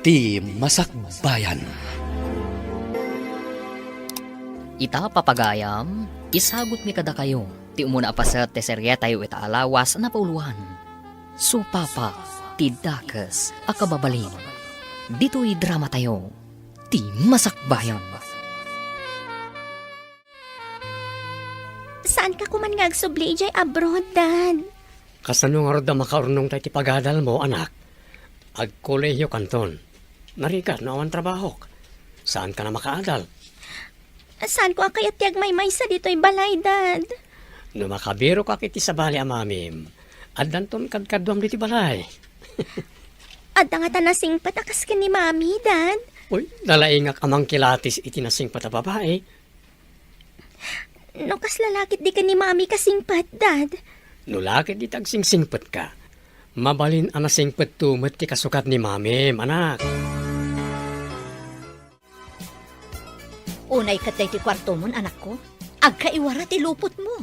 Ti Masakbayan. Ita papagayam, isagot mi kada kayo. Ti umuna apasat ti serye tayo itaalawas na pauluhan. Supapa, ti dakas, akababalin. Dito'y drama tayo, ti Masakbayan. Saan ka kuman nga agsubli jay abroad, Dad? Kasano nga da makaurnong tayo ti pagadal mo, anak? Agkolehiyo kanton. Narikat na awan trabaho. Saan ka na makaadal? Saan ko akayat tiyag may sa dito'y balay, Dad? No makabiro ka kiti sa bali amamim. Adanton kadkadwam diti balay. At nga tanasing patakas ka ni Mami, Dad? Uy, nalaingak amang kilatis itinasing pata babae. No kas lalakit di ka ni Mami kasingpat, Dad? No lakit di tagsingsingpet ka. Mabalin anasingpet tumet ti kasukat ni mamim, anak. Unay katay ti kwarto mon, anak ko. Agkaiwara ti lupot mo.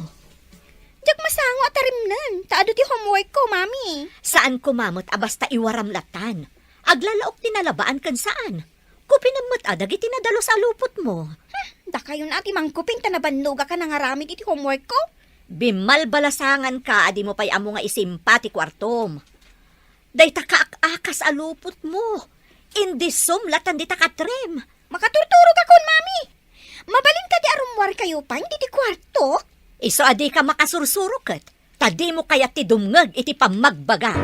Diyak masango at tarimnan. Taado ti homework ko, Mami. Saan kumamot abasta iwaram latan? Aglalaok tinalabaan kan saan? Kupinamot adag itinadalo sa lupot mo. Da kayo na ati mangkuping tanabanluga ka nang aramid iti homework ko? Bimal balasangan ka, adi mo pa'y amo nga isimpa ti kwartom. Day takaak-akas a lupot mo. Indisum latan di takatrim. Makaturturo ka kun, Mami. Mabalin ka di arumwar kayo pa, hindi ti kwarto? Iso adi ka makasursuruket. Tadi mo kaya ti dumngag iti pamagbaga.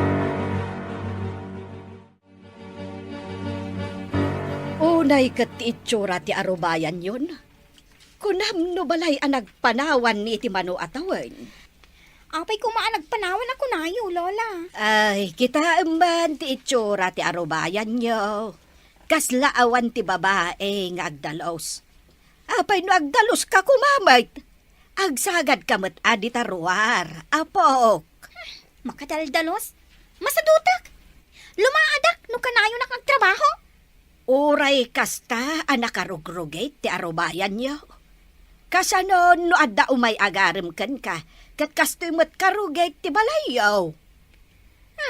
Unay kat ti itsura ti arubayan yun. Kunam no balay ang nagpanawan ni iti mano atawan. Apay kumaan nagpanawan ako na Lola. Ay, kita man ti itsura ti arubayan nyo. Kaslaawan ti babae nga agdalos. Apay no agdalos ka kumamay. Agsagad kamot adi taruar. Apok. Makadaldalos? Masadutak? Lumaadak no kanayo nakagtrabaho? Uray kasta anak arugrugay ti arubayan nyo. Kasano no adda umay agarim kan ka, kat kastoy mo't karugay ti balayaw.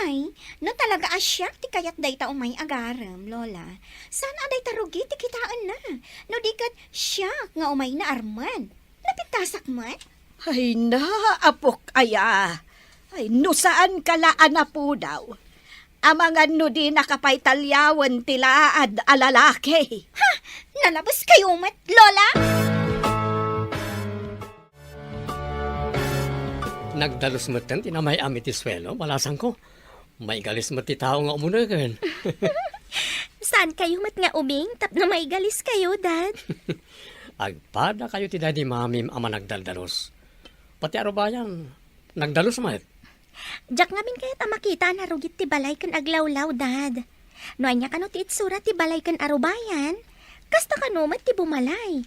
Ay, no talaga asyak ti kayat day ta umay agaram, Lola. Sana aday tarugi ti kitaan na. No di kat siyak nga umay na arman. Napitasak man? Ay na, apok aya. Ay, no saan kalaan na po daw. Amangan no di nakapaitalyawan tilaad alalaki. Ha! Nalabas kayo mat, Lola? Nagdalos mo ten, tinamay amit ti swelo, malasang ko. May galis mo ti tao nga umunagan. Saan kayo mat nga uming? Tap na may galis kayo, Dad. Agpada kayo ti daddy mamim ama nagdaldalos. Pati arubayan, nagdalos mat. Diyak ngamin kaya't makita na rugit ti balay kan aglawlaw, Dad. No anya kano ti itsura ti balay kan arubayan, kasta kano mat ti bumalay.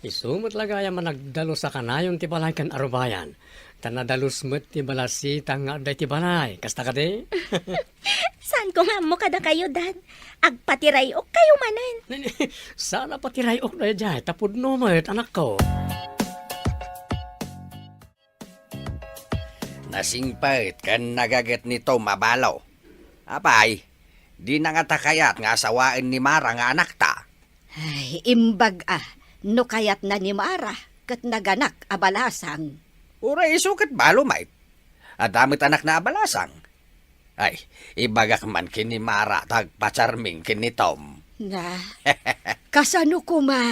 Isumot lagaya man nagdalos sa kanayon ti balay kan arubayan. Tanadalos mo't ti balasita nga day ti balay. Kasta ka di? Saan ko nga mo kada kayo, Dad? Agpatiray o kayo manan. Sana patiray ok na dyan. Tapod no mo't anak ko. Nasingpait kan nagagat nito mabalaw. Apay, di na nga takayat nga asawain ni Mara nga anak ta. Ay, imbag no kayat na ni Mara, kat naganak abalasang. Uray isukat balo, mait. Adamit anak na abalasang. Ay, ibagak man kini Mara tagpacharming kini Tom. Na, kasano kuma?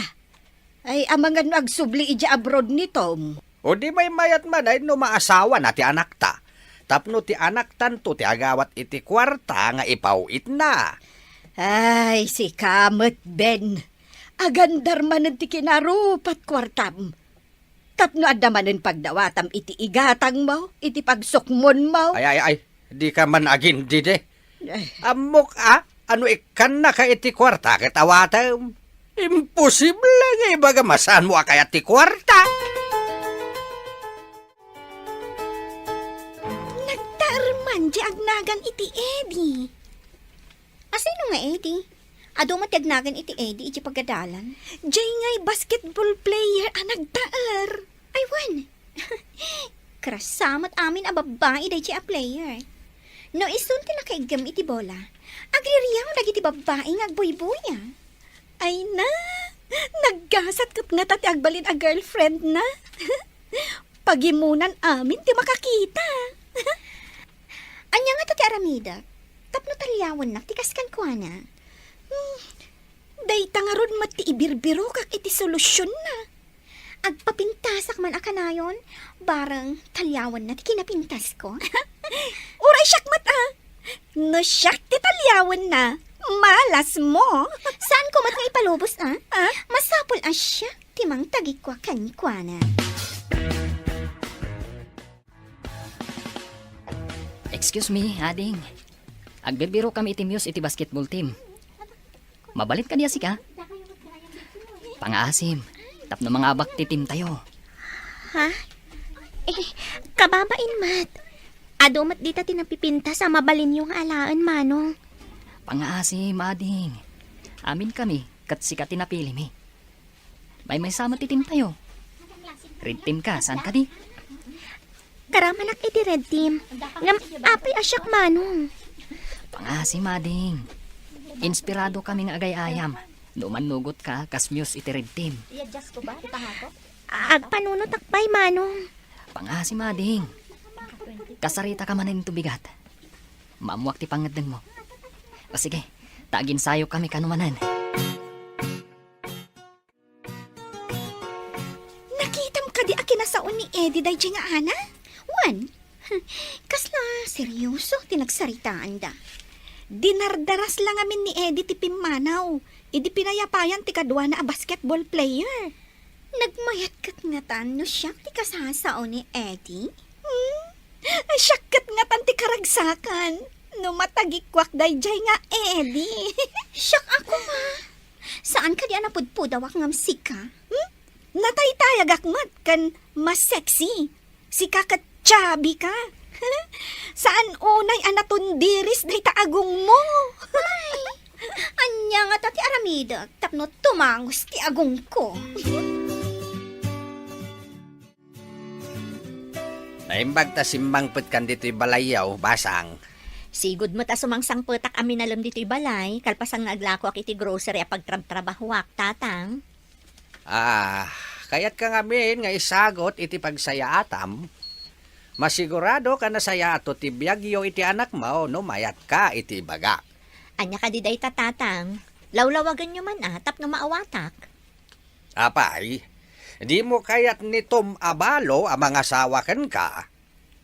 Ay, amangan no agsubli ija abroad ni Tom. O di may mayat man ay no maasawa na ti anak ta. Tapno ti anak tanto ti agawat iti kwarta nga ipawit na. Ay, si Kamet Ben. Agandar manen ti kinarupat kwartam. Tapno adamanen pagdawatam iti igatang mo, iti pagsukmon mo. Ay, di ka man agin dide. Ay, Amok ano ikan na ka iti kwarta katawatam. Imposible nga ibaga masan mo kaya ti kwarta. Nagtarman di agnagan iti Eddie. Asino nga Eddie? Ado matagnagan iti Eddie iti pagkadalan? jay ngay basketball player ang nagtaar. Ay, wan. Krasamat amin a babae day a player. No isun ti nakaigam iti bola. Agririyaw dagiti babae nga agboy-boy ah. Ay na, naggasat kat nga tati agbalin a girlfriend na. Pagimunan amin ti makakita. Anya nga to ti aramida. Tapno talyawan na ti kaskan ko na. Dayta nga ron mati ibirbiro kak iti solusyon na. Agpapintasak man akanayon, barang talyawan na ti kinapintas ko. Uray syakmat ah. No syak ti talyawan na. Malas mo. Saan ko mat nga ipalubos ah? Masapol asya, timang tagikwa kanikwana. Excuse me, ading. Agbirbiro kami iti Muse iti basketball team. Mabalit ka diya ka? Pangaasim. Tapno mga abak ti team tayo. Ha? Kababain mat. Adumat dita tinapipinta sa mabalin yung alaan manong. Pangaasim, ading. Amin kami, kat sika tinapili mi. May sama ti team tayo. Red team ka, saan ka di? Karamanak iti red team. Ngam apay asyak manong. Pangaasim, ading. Inspirado kami nga agay-ayam. Numan nugot ka, kas Muse iti red team. Agpanunot akpay manong. Pangaasim, ading. Kasarita ka manin ito bigat. Mamuak ti pangadeng mo. O sige, tagin sayo kami kanumanan. Nakitam ka di akinasaon ni Eddie day nga ana? Wan? Kasla, seryoso, tinagsaritaan da. Dinardaras lang amin ni Eddie ti Pimanaw. Idi pinayapayan ti kadwa na a basketball player. Nagmayat kat nga tan no siya ti kasasaon ni Eddie? Ay, syakkat nga tan ti karagsakan. No matagikwak dayjay nga Eddie. Siyak ako ma. Saan ka di anapudpudawak ngam sika? Nataytayag akmat kan mas sexy. Sika kat chubby ka. Saan unay anatundiris day taagong mo? Anya nga tati aramida, tapno tumangos ti agong ko. Naimbag ta simbangpet kan dito'y balayaw, basang. Sigud mo ta sumangsang petak amin alam dito'y balay, kalpasang naglako ak iti grocery a pagtrabahuak, tatang. Kaya't ka ngamin nga isagot iti pagsayaatam. Masigurado ka na saya ato ti biyagyo iti anak mo, no mayat ka iti baga. Anya ka di day tatang, lawlawagan nyo man tapno maawatak. Apay, di mo kayat ni Tom Abalo amang asawa ken ka.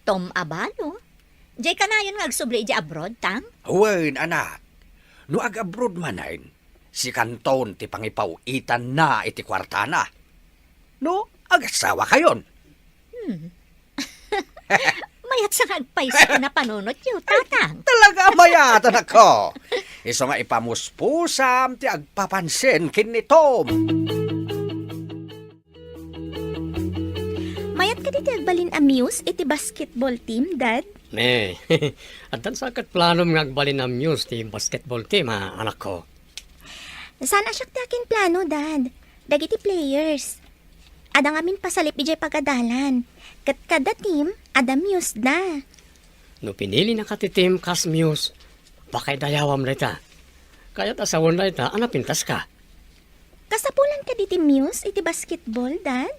Tom Abalo? Jay ka na yun nga agsubli di abroad, tang? Huwain anak, no ag-abroad manayin, si Kanton ti pangipawitan na iti kwartana. No, ag-asawa kayon. Mayat sa nagpaisa na panunot yun, tatang. Talaga mayatan ako. Iso nga ipamuspusam ti agpapansin kin ni Tom. Mayat ka diti agbalin amuse iti basketball team, dad? Ne, at tan sakat planom nga agbalin ang Muse ti basketball team ha, anak ko. Sana siya ti akin plano, dad. Dagiti players. Ada ngamin pasalip ijay pagadalan. Kat kada team, ada muse da. No pinili na ka ti team kas Muse, bakay dayawam rita. Kaya't asawon rita, anapintas ka. Kasapulan ka diti muse iti basketball, dad?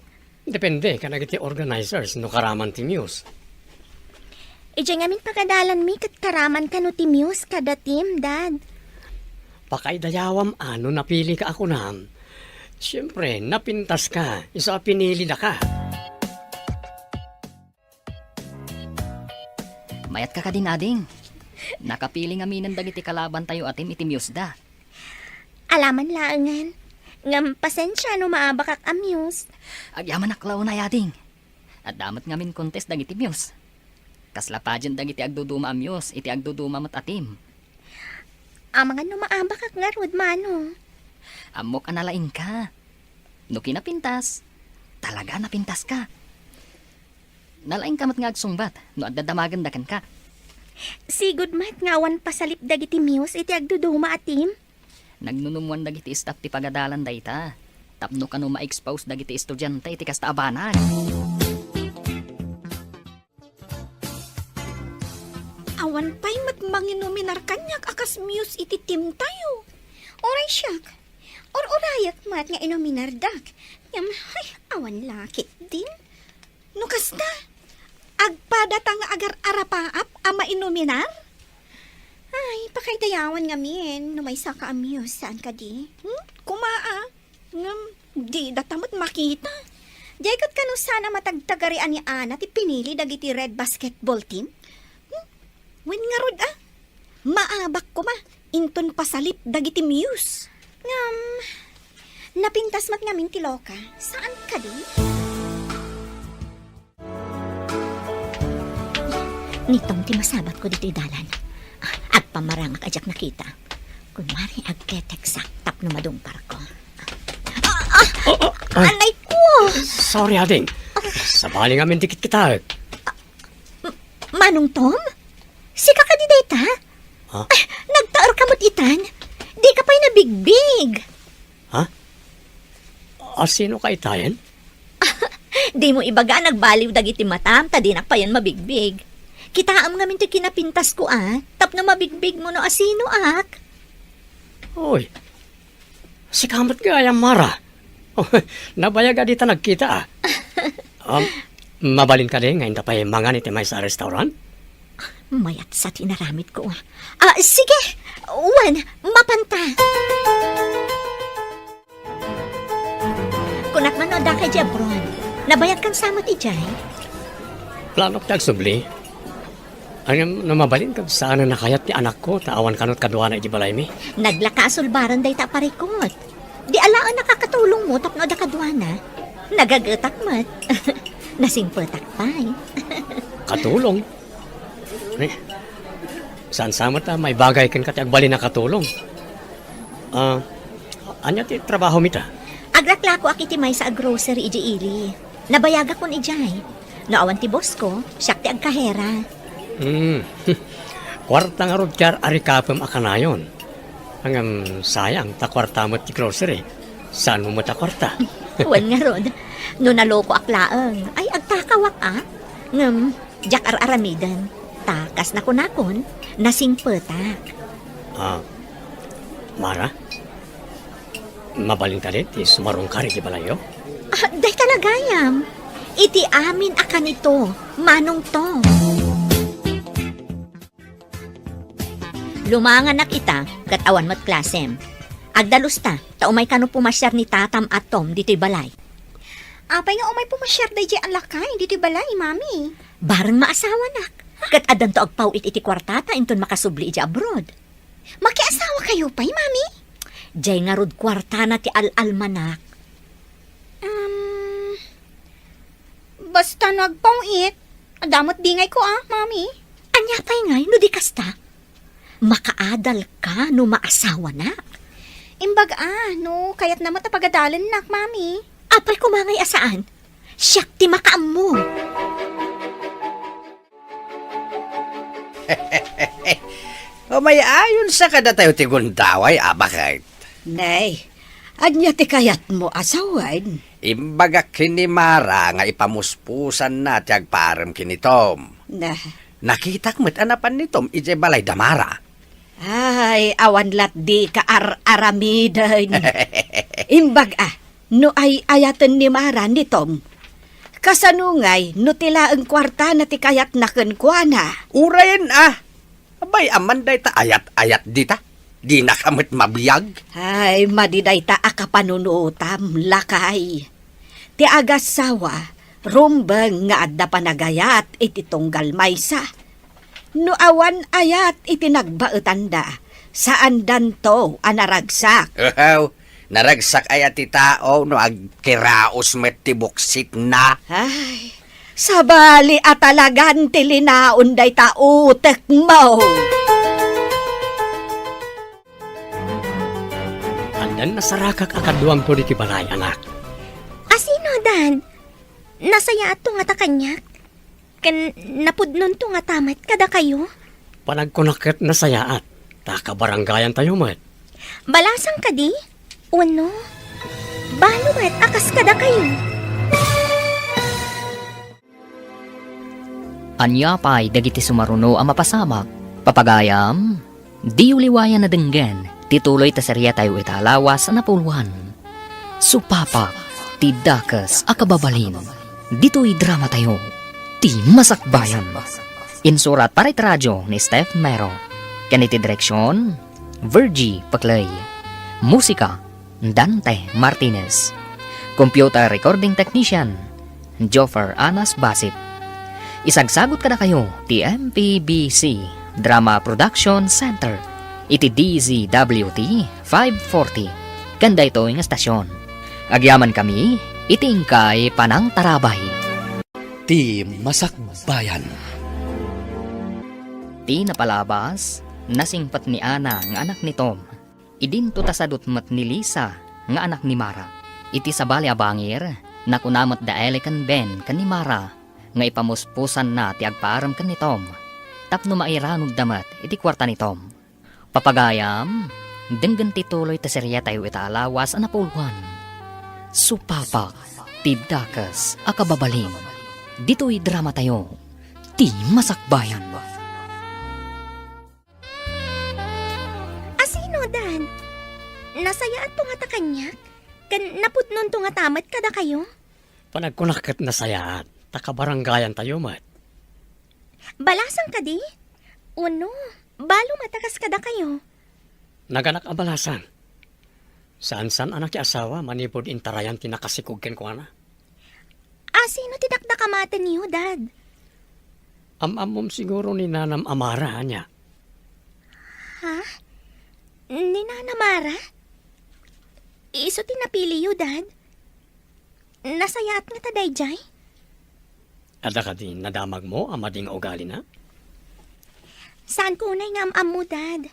Depende ka nagiti organizers no karaman ti Muse. Ijay ngamin pagadalan mi kat karaman ka no ti muse kada team, dad. Bakay dayawam ano napili ka ako nam. Siyempre, napintas ka, isa pinili na ka. Mayat ka din, ading. Nakapiling aminan dagiti kalaban tayo atim iti Muse da. Alaman laangan. Ngam pasensya no maabakak amuse. Agyaman aklaw na ading. At damat ngamin contest dagiti Muse. Kaslapajan dagiti agduduma ang Muse, iti agduduma mat atim. Amangan no maabakak nga rod mano. Amok analaing ka. No kinapintas, talaga napintas ka. Nalaing ka mat nga agsungbat, no agdadamagan dakan ka. Sigud mat ngawan pasalip dagiti muse iti agduduma atim. Nagnunumuan dagiti staff ti pagadalan dayta. Tapno ka no ma-expose dagiti estudyante iti kasta abanan. Awan pa'y manginuminar kanyak akas muse iti team tayo. Oray siyak. Or-orayak mat nga inuminardak. Ngam, ay, awan lakit din. No kasta, agpadata nga agar arapaap ama inuminar? Ay, pakaidayawan nga min. Numay saka amuse. Saan ka di? Kumaa, ngam, di datamot makita. Jaykot ka no sana matagtagarian ni Ana ti pinili dagiti red basketball team? Wen nga rod maabak ko ma, inton pasalip dagiti muse. Ngam, napintas mat nga min ti Loka. Saan ka di? Nitong ti masabat ko dito dalan. Agpamarangak ajak nakita. Kunwari agketeksak tapno madumpar ko. Anay ko! Sorry, ading. Sabali nga min dikit kita. Manong Tom? Sika ka di data? Ha? Nagtaor ka mo't itan? Di ka pa'y nabigbig. Sino ka itayan? Di mo ibaga nagbaliw dagiti matam, tadinak pa yan mabigbig. Kitaam nga minto kinapintas ko tapno mabigbig mo no asino ak. Uy, si kamat gaya Mara. Oh, nabayaga dita nagkita mabalin ka din ngayon tapay mangan iti may sa restaurant? Mayat sa tinaramit ko. Sige, Wan, mapanta. Kunak man o da kay Jebron, nabayag kang samot ijay. Planok tagsubli. Ang namabalin ka saan na nakayat ni anak ko, taawan kanot kadwa na ijibalay mi. Naglakasulbaran day ta parikot. Di alaan nakakatulong mo tapno da kadwana. Nagagatak mat. Nasimpetak pa'y. Katulong. Saan samot may bagay kan kati agbali na katulong. Anya ti trabaho mita? Agraklako akiti may sa grocery iji ili. Nabayaga kon ijay. Naawan ti boss ko, siyak ti agkahera. Kwarta nga rod kyar arikapem akanayon. Hanggang sayang ta kwarta mo ti grocery. Saan mo ta kwarta? Wan nga rod. No naloko aklaang, ay agtakawak Ngam, jak aramidan. Takas na kunakon, nasingpetak. Mara? Mabalin ka din, ti sumarong kari di balayo? Day talagayam. Iti amin akan ito, manong to. Lumangan na kita, kat awan mat klasem. Agdalus ta, taumay kano pumasyar ni Tatam at Tom dito'y balay. Apay nga umay pumasyar day jay alakay. Dito balay, mami. Barang maasawa nak. Kat adan to agpawit iti kwartata inton makasubli iti abroad. Makiasawa kayo pa'y, mami? Jay nga rod kwarta na ti al-almanak. Basta nagpawit. Adamot dingay ko, mami. Anya pa'y ngay, no di kasta. Makaadal ka no maasawa na. Imbag, no, kayat naman tapagadalan nak, mami. Apay kumangay asaan. Siyak ti makaam mo. May ayon sa kada tayo ti gundaway, bakit? Nay, anya ti kayat mo asawan? Imbaga kini Mara nga ipamuspusan na ti agparem kini Tom. Nakita mo't anapan ni Tom ije balay damara. Ay, awan lat di ka aramidan. Imbag no ay ayatan ni Mara ni Tom. Kasanungay, no tila ang kwarta na ti kayat na kenkwana. Urayan Abay, amanday ta ayat-ayat dita. Di na kamit mabiyag. Ay, madiday ta akapanunutam, lakay. Ti agasawa, rumbang nga adda panagayat iti tunggal maysa. No awan ayat iti nagbaetanda, saan danto anaragsak. Naragsak ayat ti tao no agkiraos met ti buksit na. Ay, sabali at talagan ti linaon day tautek mo. Andan nasarakak akaduam to di ti balay, anak. Asino, Dan? Nasaya ato nga takanyak? Kan napudnon to nga tamat kada kayo? Panagkunakit na sayaat. Takabaranggayan tayo, mat. Balasang ka di? Uno? Balo akas kada kayo? Anya pa'y dagiti sumaruno ang mapasamak, Papagayam, di uliwayan na denggan, tituloy ta serya tayo italawas na puluhan. Supapa, ti dakas akababalin, dito'y drama tayo, ti masakbayan. Insurat para radyo ni Steph Mero, kaniti direksyon, Virgie Paclay, musika, Dante Martinez, computer recording technician, Joffer Anas Basit. Isagsagot kada kayo ti MPBC Drama Production Center, iti DZWT 540, kanda ito yung estasyon. Agyaman kami, itingkay panang tarabay. Ti masakbayan. Ti napalabas, nasingpat ni Ana nga anak ni Tom. Idinto tasadot mat ni Lisa nga anak ni Mara. Iti sabali abangir, nakunamat da elekan Ben kan ni Mara, nga ipamuspusan na ti agpaaram kan ni Tom. Tapno mairanog damat iti kwarta ni Tom. Papagayam, denggan tituloy ta serya tayo italawas na puluhan. Supapa, ti dakas akababalin, dito'y drama tayo, ti masakbayan. Asino, Dad? Nasayaan to nga ta kanyak? Kan naputnon to nga tamat kada kayo? Panagkunakat na sayaan, takabaranggayan tayo mat. Balasang ka di? Uno, balo matakas kada kayo. Naganak abalasan. Saan-san anak ti asawa, manipod intarayan tinakasikugken ko na. Asino tidakdakamatan niyo, Dad? Amamom siguro ni Nanam Amara niya. Ha? Ni Nana Mara? Iso tinapili yu, Dad? Nasayaat nga ta dayjay? Ada ka din nadamag mo, amading ugali na? Saan ko unay nga am mo, Dad?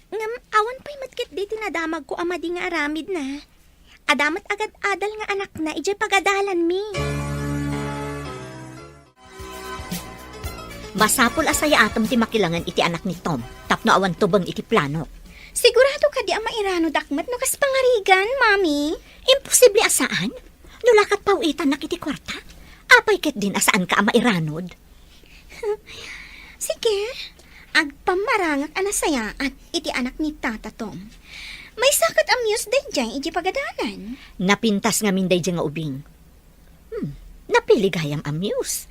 Ngam awan pa'y matkit di tinadamag ko amadi nga aramid na. Adamat agad adal nga anak na, ijay pagadalan mi. Masapol asaya atom ti makilangan iti anak ni Tom, tapno awan tubang iti plano. Sigurado ka di ang mairano dakmat no kas pangarigan, Mami. Imposible asaan? Nulakat pawitan na kiti kwarta. Apay ket din asaan ka ang mairanod. Sige, agpamarangak anasaya at iti anak ni Tata Tom. May sakat amuse dayjay iji pagadalan. Napintas nga minday di nga ubing. Napiligayam amuse.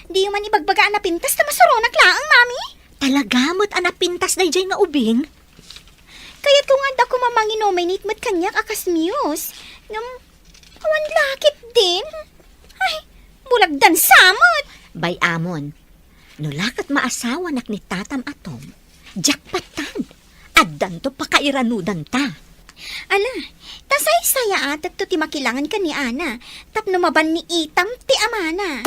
Di man ibagbagaan na pintas na masuronak laang, Mami. Talagamot ang napintas na nga ubing. Kaya't kung anda ko mamanginominate mat kanyak akas muse. Ngam, awan lakit din. Ay, bulagdan samot. Bay amon, nulakat maasawa nak ni Tatam Atom, jakpatan, addan to pakairanudan ta. Ala, tasay-saya at to ti makilangan ka ni Ana, tapno maban ni Itam ti Amana.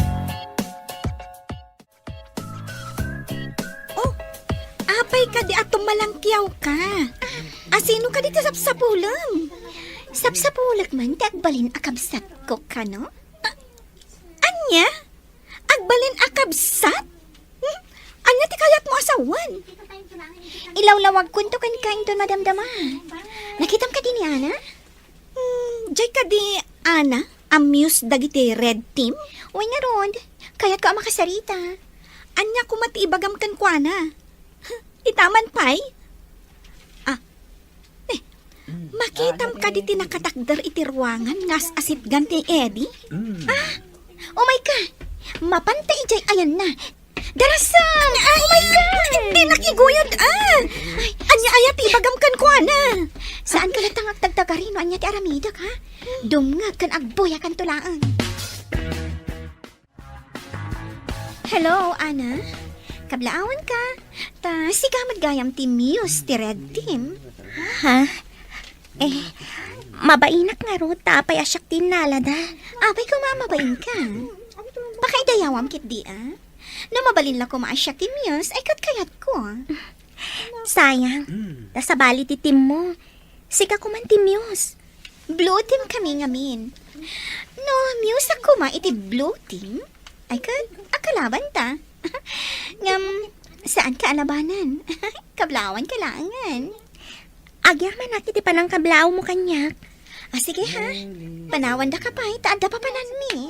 Oh, apay ka di atong malangkyaw ka. Asino ka di ti sapsapulam? Sapsapulag man, ti agbalin akabsat ko ka, no? Anya? Agbalin akabsat? Anya ti kayat mo asawan? Ilawlawag kunto kan kain doon, madamdama. Nakitam ka din ni Ana? Jay ka di, Ana? Amuse dagiti red team? Uy nga ron, kayat ko ang makasarita. Anya kumatiibagam kan ko, Ana? Itaman pa'y? Makitam ka di tinakatakdar iti ruangan ngas asit ganti Eddie? Oh my God! Mapantay jay ayan na. Darasam! Oh my God! Hindi nakiguyod Ay, anya ayat ibagamkan ko na. Saan ka natangag tagtagarino anya ti aramidak ha? Dumngag kan agboya kan tulaan. Hello, Ana? Kablaawan ka? Ta sigamad gayam ti Muse ti Red Team. Ha? Mabainak nga ro, tapay asyak tinalada. Apay ko mamabain ka. Pakaidayawam kit di No mabalin lang ko maasyak ti Muse, ay kayat ko. Sayang, nasabali ti team mo. Sika ko man ti Muse. Blue team kami ngamin. No, Muse ako ma iti blue team. Ay akalaban ta. Ngam, saan ka alabanan? Kablawan kalangan. Agyar man nakiti pa ng kablaw mo kanyak. Sige ha, panawan da ka pa, taada pa panan mi.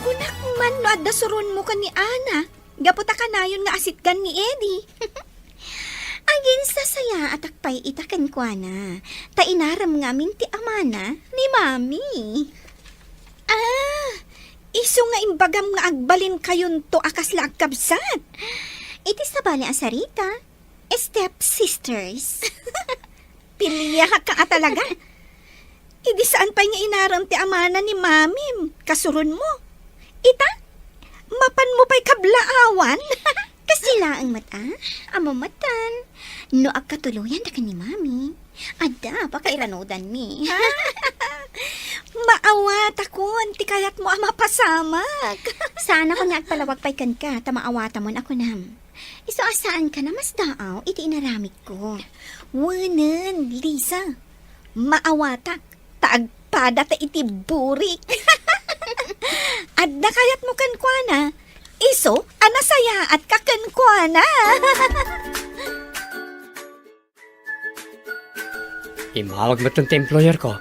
Kunak man no adda suron mo ka ni Ana. Gaputa ka na yun nga asitgan ni Eddie. Agin sa saya at akpay itakan kwa na. Ta inaram ngamin ti amana ni Mami. Iso nga imbagam nga agbalin kayon to akas la agkabsat. Iti sa bali asarita, step sisters. Piliya ka talaga. Idi saan pa nga inaram ti amana ni Mami? Kasuron mo. Ita, mapan mo pa'y kablaawan. Kasila ang mata, amamatan. No agkatuluyan da ka ni Mami. Ada, pakairanodan mi. Maawat ako, ti kayat mo ama pasamak. Sana ko nga agpalawag pa'y kan ka, ta maawata mo ako nam. Iso asaan ka na mas daaw, iti inaramik ko. Wanan, Lisa. Maawatak, taagpada ta iti burik. Adda kayat mo kankwana. Iso, anasaya at kakankwana. Imawag mo itong employer ko.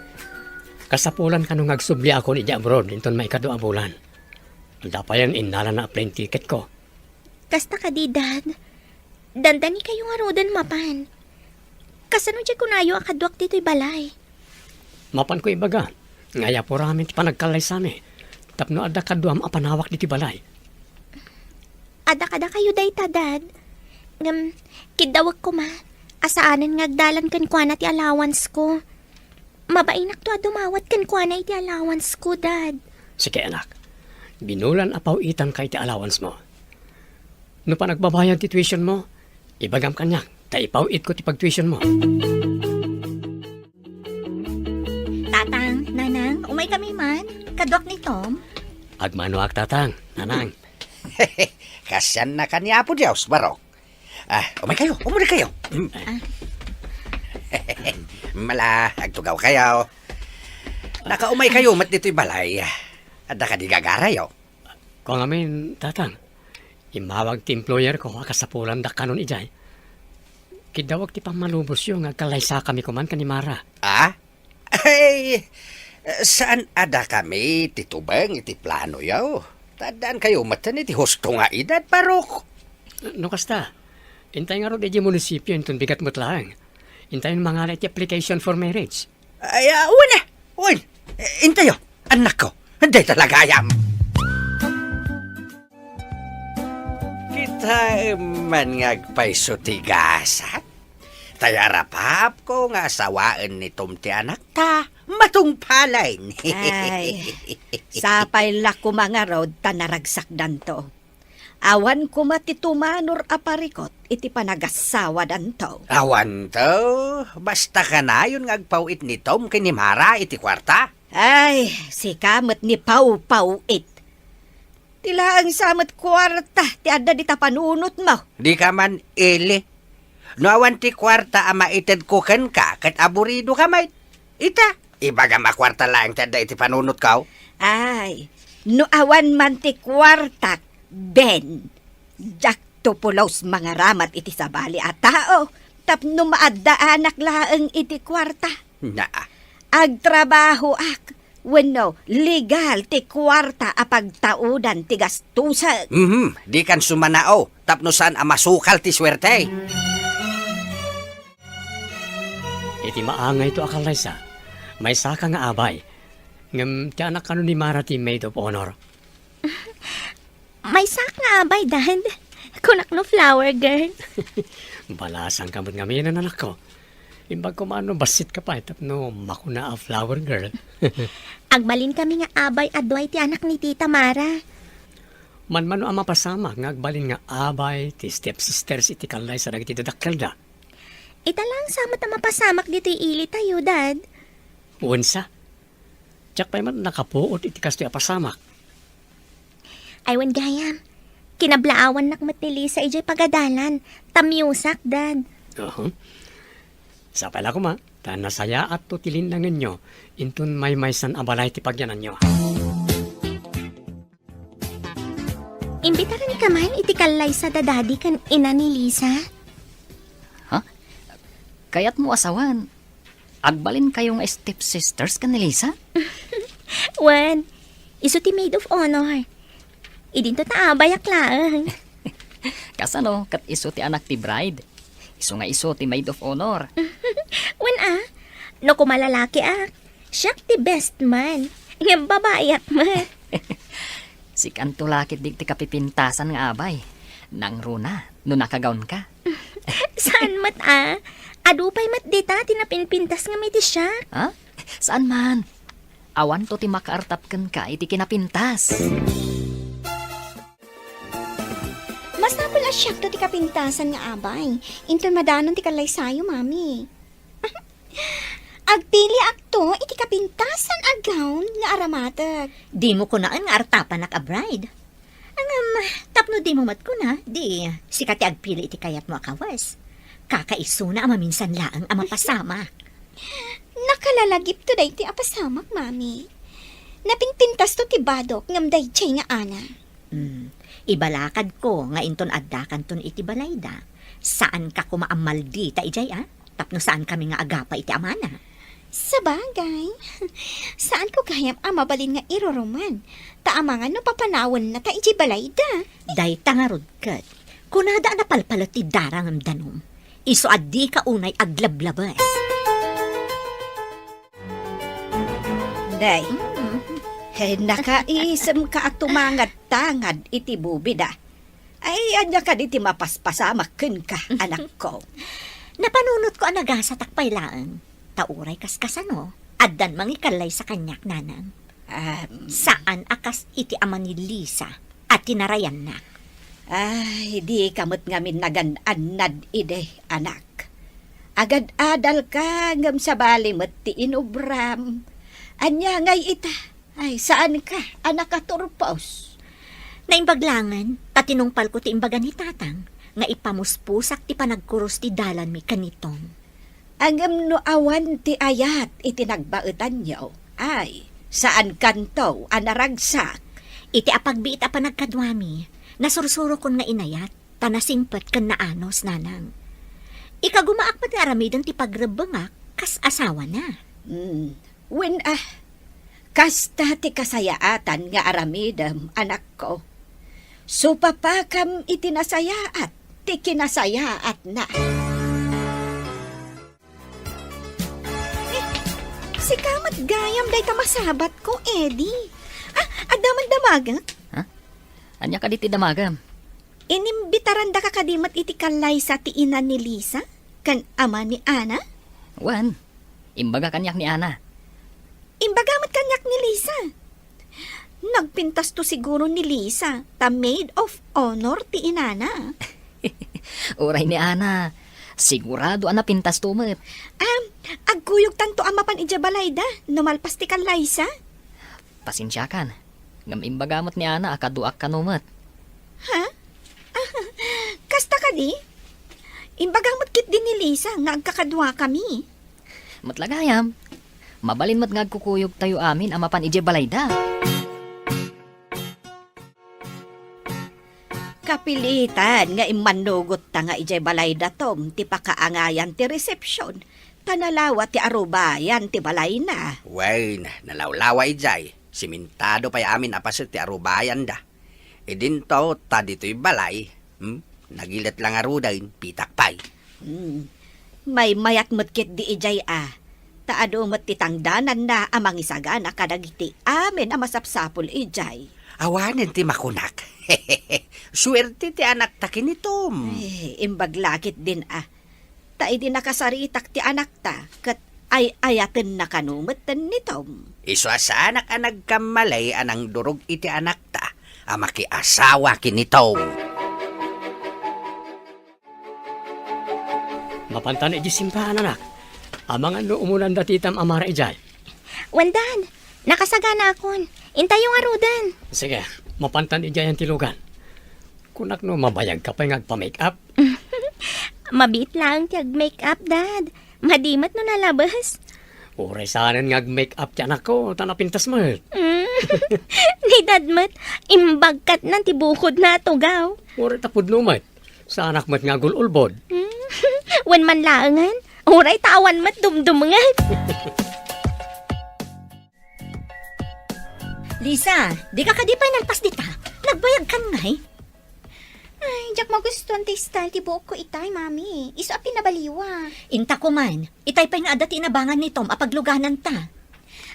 Kasapulan ka nung agsubli ako ni abroad inton may kadua bulan. Dapayan inala na plane ticket ko. Kasta ka di, Dad. Dandani kayo nga rodan mapan. Kasano dyan kunayo akadwak dito'y balay. Mapan ko ibaga. Ngaya po ramin ti panagkalay sa amin. Tapno adda kaduam apanawak di ti balay. Ada kayo day ta, Dad. Kidawag ko ma. Asaanan ngagdalan kan kwa na ti allowance ko. Mabainak to dumawat kan kwa na iti allowance ko, Dad. Sige anak. Binulan apaw itan kay ti allowance mo. No pa nagbabayad ti tuition mo, ibagam kanya. Ta ipawit ko ti pag-tuition mo. Tatang, nanang, umay kami man. Kadwak ni Tom. Agmano ak tatang, nanang. Kasyan na kanya po Diyos, Barok. Umay kayo, umuli kayo. Mala, agtugaw kayo. Nakaumay kayo, mat dito'y balay. Adda ka di gagarayo. Kung amin, tatang, imawag ti employer ko kasapulan da kanon ijay. Kidawag ti pamalubos yung agkalaysa kami kuman kanimara. Ay, saan ada kami titubang iti plano yaw? Tadaan kayo matan iti husto nga edad, Barok. No kasta, intay nga ro di munisipyo inton bigat mo't lang. Intayin mga iti application for marriage. Ay, uwan. Intayo, anak ko. Hindi talaga ayam. Kita man ngagpaiso tigasan. Tayarapap ko nga asawaan ni Tom ti anak ta. Matungpalay. Ay, sapay la ko mga rod tanaragsak danto. Awan ko matitumanor aparikot iti panagasawa danto. Awan to, basta ka na yun ngagpawit ni Tom kini Mara iti kwarta. Ay, si kamot ni Pau it. Tila ang samot kwarta ti adda di tapanunot mo. Di ka man ili. No awan ti kwarta ama ited ko ken ka, kat aburido ka may. Ita, ibaga makwarta lang tada iti panunot kaw. Ay, no awan man ti kwartak, Ben. Jak tupulos mga ramat iti sabali at tao. Tapno maadda anak laeng iti kwarta. Agtrabaho ak. Wenno, legal ti kwarta apagtaudan ti gastusan. Di kan sumanao, tapno saan amasukal ti swerte. Iti maangay to akalaysa. May saka nga abay. Ngam ti anak kano ni Mara ti maid of honor. May sak nga abay, Dad. Kunak no flower girl. Balasang kamot nga may anak ko. Imbag ko maano basit ka pa, tapno makuna a flower girl. Agbalin kami nga abay adway ti anak ni Tita Mara. Manmano ang mapasama, ngagbalin nga abay, ti stepsisters iti kalay sa dagiti dadakkel da. Ita lang sama ta mapasamak dito ili tayo, Dad. Unsa? Tsak pa'y man nakapuot iti kasto apasamak. Aywan gayam. Kinablaawan nakmat ni Lisa ijay pagadalan. Tamyusak, Dad. Sa pala ko ma, tanasaya at tutilindangan nyo, intun may maysan abalay ti pagyanan nyo. Imbitaran ka man iti kalay sa dadadi kan ina ni Lisa. Kayat mo asawan. Agbalin kayong stepsisters ka ni Lisa? Wan, iso ti maid of honor. Idin to ta abayak lang. Kasano, kat iso ti anak ti bride. Iso nga iso ti maid of honor. Wan no kumalalaki siya ti best man. Ngam babae at man. Si kanto lakit di ti kapipintasan nga abay. Nang runa, no nakagaon ka. Saan mat Adupay mat dita tinapinpintas nga may ti siya. Ha? Saan man? Awan to ti makaartapken ka iti kinapintas. Mas napala siya to ti kapintasan nga abay. Inton madanon ti kalay sayo, mami. Agpili akto iti kapintasan a gown nga aramatag. Di mo ko naan nga artapan nak a bride. Tapno di mo mat ko na, di sikat ti agpili iti kayat mo akawas. Kakaiso na amaminsan laang amapasama. Nakalalagip to day ti apasamak, mami. Napinpintas to ti badok ngam day chay nga ana. Ibalakad ko nga inton addakan ton iti balayda. Saan ka kumaamal di ta ijay Tapno saan kami nga agapa iti amana. Sa bagay, saan ko gayam mabalin nga iroruman? Taamangan no papanawan na ta iti balayda. Day tangarod kat. Kunada na palpalot ti darang ang danom. Iso addi ka unay aglablabas. Day, nakaisem ka at tumangad-tangad iti bubida. Ay, anya ka di ti mapaspasamakin ka, anak ko. Napanunot ko ang nagasa takpay laang. Tauray kaskasano. Addan mangikalay sa kanyak nanang. Saan akas iti ama ni Lisa at tinarayan na. Ay, di kamot ngamin nagan-anad ide, anak. Agad-adal ka ngam sa balimot ti inubram. Anya ngay ita. Ay, saan ka, anak katurpos? Naimbaglangan, tatinungpal ko ti imbaga ni tatang, nga ipamuspusak ti panagkuros ti dalan mi kanitong. Angam no awan ti ayat itinagbaetan niyo. Ay, saan kanto anaragsak? Iti apagbiit a panagkadwami, nasursuro kon nga inayat, tanasingpet ken naanos nanang. Ikagumaak pat nga aramidon ti pagrebengak, kas asawa na. When kasta ti kasayaatan nga aramidem, anak ko. Supapakam itinasayaat, ti kinasayaat na. Si kamat gayam day tamasabat ko, Eddie. Adaman damaga? Anya ka di ti damagam. Inimbitaran da ka kadimat iti kalay sa ti ina ni Lisa? Kan ama ni Ana? Wan, imbaga kanyak ni Ana. Imbagamat kanyak ni Lisa. Nagpintas to siguro ni Lisa, ta maid of honor ti inana. Uray ni Ana. Sigurado ana pintas tumet. Agkuyog tanto amapan ijabalayda, numalpas ti kalay sa? Pasensya kan. Ngam imbagamot ni Ana akaduak kanumet. Kasta ka di? Imbagamot kit din ni Lisa, nga agkakadwa kami. Matlagayam. Mabalin mat ngagkukuyog tayo amin amapan ije balayda. Kapilitan nga imanugot ta nga ijay balay datom ti pakaangayan ti resepsyon. Panalawa ti arubayan ti balay na. Wain, nalawlawa ijay. Simintado pa amin apasit ti arubayan da. Idinto, ta dito'y balay. Nagilat lang arudain, pitak pay. May mayat mutkit di ijay Taado mo't titangdanan na amang isagana kadagiti amin amasapsapol ijay. Awanin ti makunak. Swerte ti anak ta kinitom. Imbaglakit din Ta'i di nakasaritak ti anak ta, kat ay ayaten na kanumeten nitom. Iso sa anak anag kamalay anang durog iti anak ta, amaki asawa kinitom. Mapantan iti simbahan anak. Amang ano umulan datitam amara ijay. Wandan, nakasagana akon. Intay yung arudan. Sige, mapantan ijay ang tilugan. Kunak no mabayag ka pa yung agpa-make up. Mabit lang tiyag make up, Dad. Madimat no nalabas. Uray saanan nga mag-make up ti anak ko, tanapintas mo. Ni Dadmat, imbagkat ng tibukod na tugaw. Uray tapod numat. Sa anak mat nga gululbod. Wan man laangan, uray tawan mat dumdumangan. Lisa, di ka kadipay nalpas dita. Nagbayag kan ngay. Ay, jak magustuhan ti style ti buhok ko itay, mami. Iso a pinabaliwa. Inta ko man, itay pa nga adat inabangan ni Tom apagluganan ta.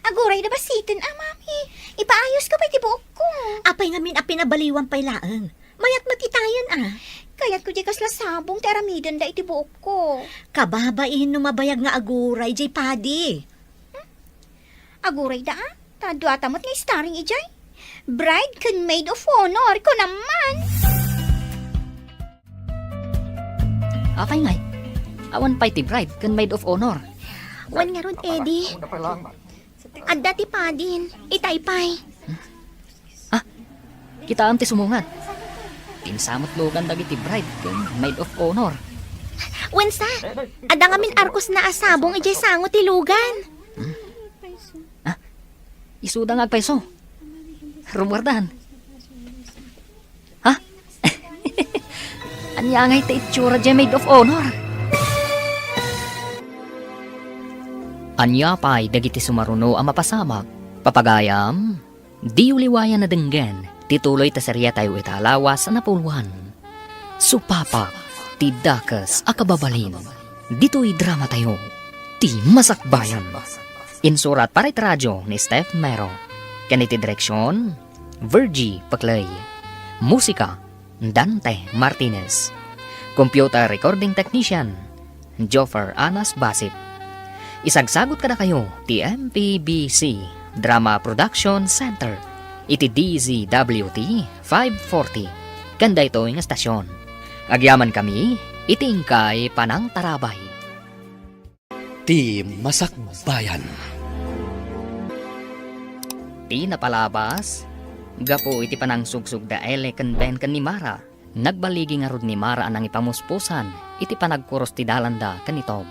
Aguray na ba sitin, mami? Ipaayos ka pa ti buhok ko. Apay nga min a pinabaliwan pay laeng. Mayat matitayan Kaya't ko di kasla sabong ti aramidan da iti buhok ko. Kababain no mabayag nga aguray, jay padi. Aguray da, tadwa tamot nga starring ijay. Bride can maid of honor ko naman. Apay ngay. Awan pa'y ti bride, kan maid of honor. Wan nga ron, Eddie. Adda ti padin, itaypay. Kita am ti sumungat. Pinsamot lugan dagiti bride, kan maid of honor. Wensa, adda nga min arkos na asabong ijay sango ti lugan. Isuda nga agpaiso. Rumwardan. Ha? Anya ngay ti itsura dyan maid of honor. Anya pa'y dagiti sumaruno ang mapasamak. Papagayam, di uliwayan na denggen. Tituloy ta serya tayo italawas na puluhan. Supapa, ti dakas akababalin. Dito'y drama tayo. Ti masakbayan. Insurat para radyo ni Steph Mero. Kaniti direksyon, Virgie Paclay. Musika, Dante Martinez. Computer recording technician, Joffer Anas Basit. Isagsagot kada kayo, ti MPBC Drama Production Center. Iti DZWT 540. Kanda ito yung estasyon. Agyaman kami, itingkay panang tarabay. Ti Masakbayan. Ti napalabas, gapo iti panang sugsug da ele ken ben ken ni Mara. Nagbaligi nga rod ni Mara anang ipamuspusan, iti panagkuros ti dalanda ken ni Tom.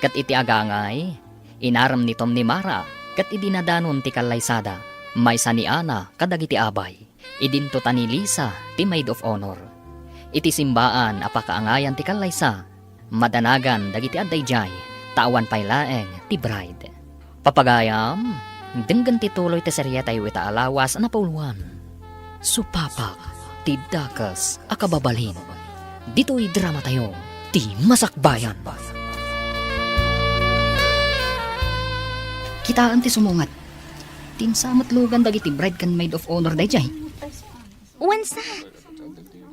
Kat iti agangay, inaram ni Tom ni Mara, kat idinadanon ti kalaysada, may sa ni Ana kadag iti abay. Idinto ta ni Lisa ti maid of honor. Iti simbaan apakaangayan ti kalaysa, madanagan dagiti addayjay, tawan pay laeng ti bride. Papagayam, denggan ti tuloy ti serya tayo itaalawas na pauluan. Supapak, ti dakas akababalin. Dito'y drama tayo, ti masakbayan. Kitaan ti sumungat. Tinsamot lugan dagiti bride kan maid of honor dayjay. Wensa,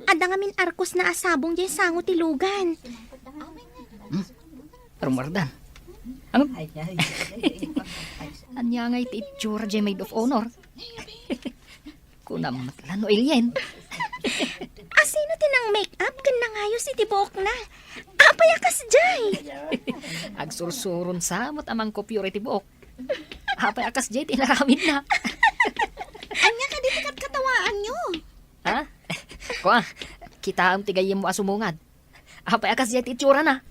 adda nga min arkos na asabong jay sango ti lugan. Rumardan. Ano? Anya ngay ti itsura jay maid of honor. Kunam matlan o alien. Asino tinang make-up kan nangayos iti buhok na? Apayakas jay. Agsursurun samot amang kopyor iti buok. Apay akas jay tinaramid na. Anya ka di tikat katawaan nyo. Ha? Kuha, kita ang tigayim mo asumungad. Apay akas jay ti itsura na.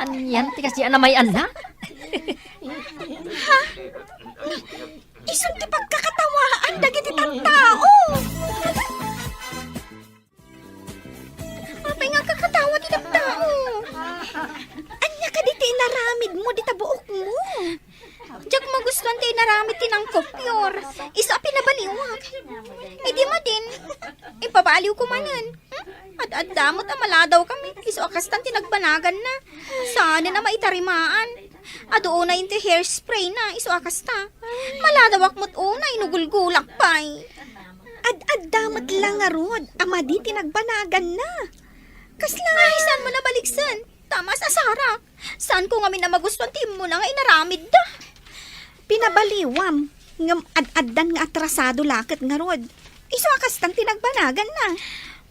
Anyan tikas jay anamayan na. Isang ti pagkakatawaan dagiti tao. Apay nga kakatawa ti tao. Anya ka di tinaramid mo di tabuok mo. Diyak magustuhan ti naramid tinang kopyor. Isa pinabaliwag. Di mo din. Ipabaliw ko manan. At damot amaladaw kami. Iso akastan tinagbanagan na. Sana na maitarimaan. Ado una yung ti hairspray na. Iso akasta. Maladawak mo't una inugulgulak pa'y. Ad damat lang nga rod, ama di tinagbanagan na. Kasla nga saan mo nabaliksan. Tama sa Sara. Saan ko nga minamagustuhan tim mo na nga inaramid da. Pinabaliwam, ngam ad-addan nga atrasado lakit nga rod. Iso akastang tinagbanagan na.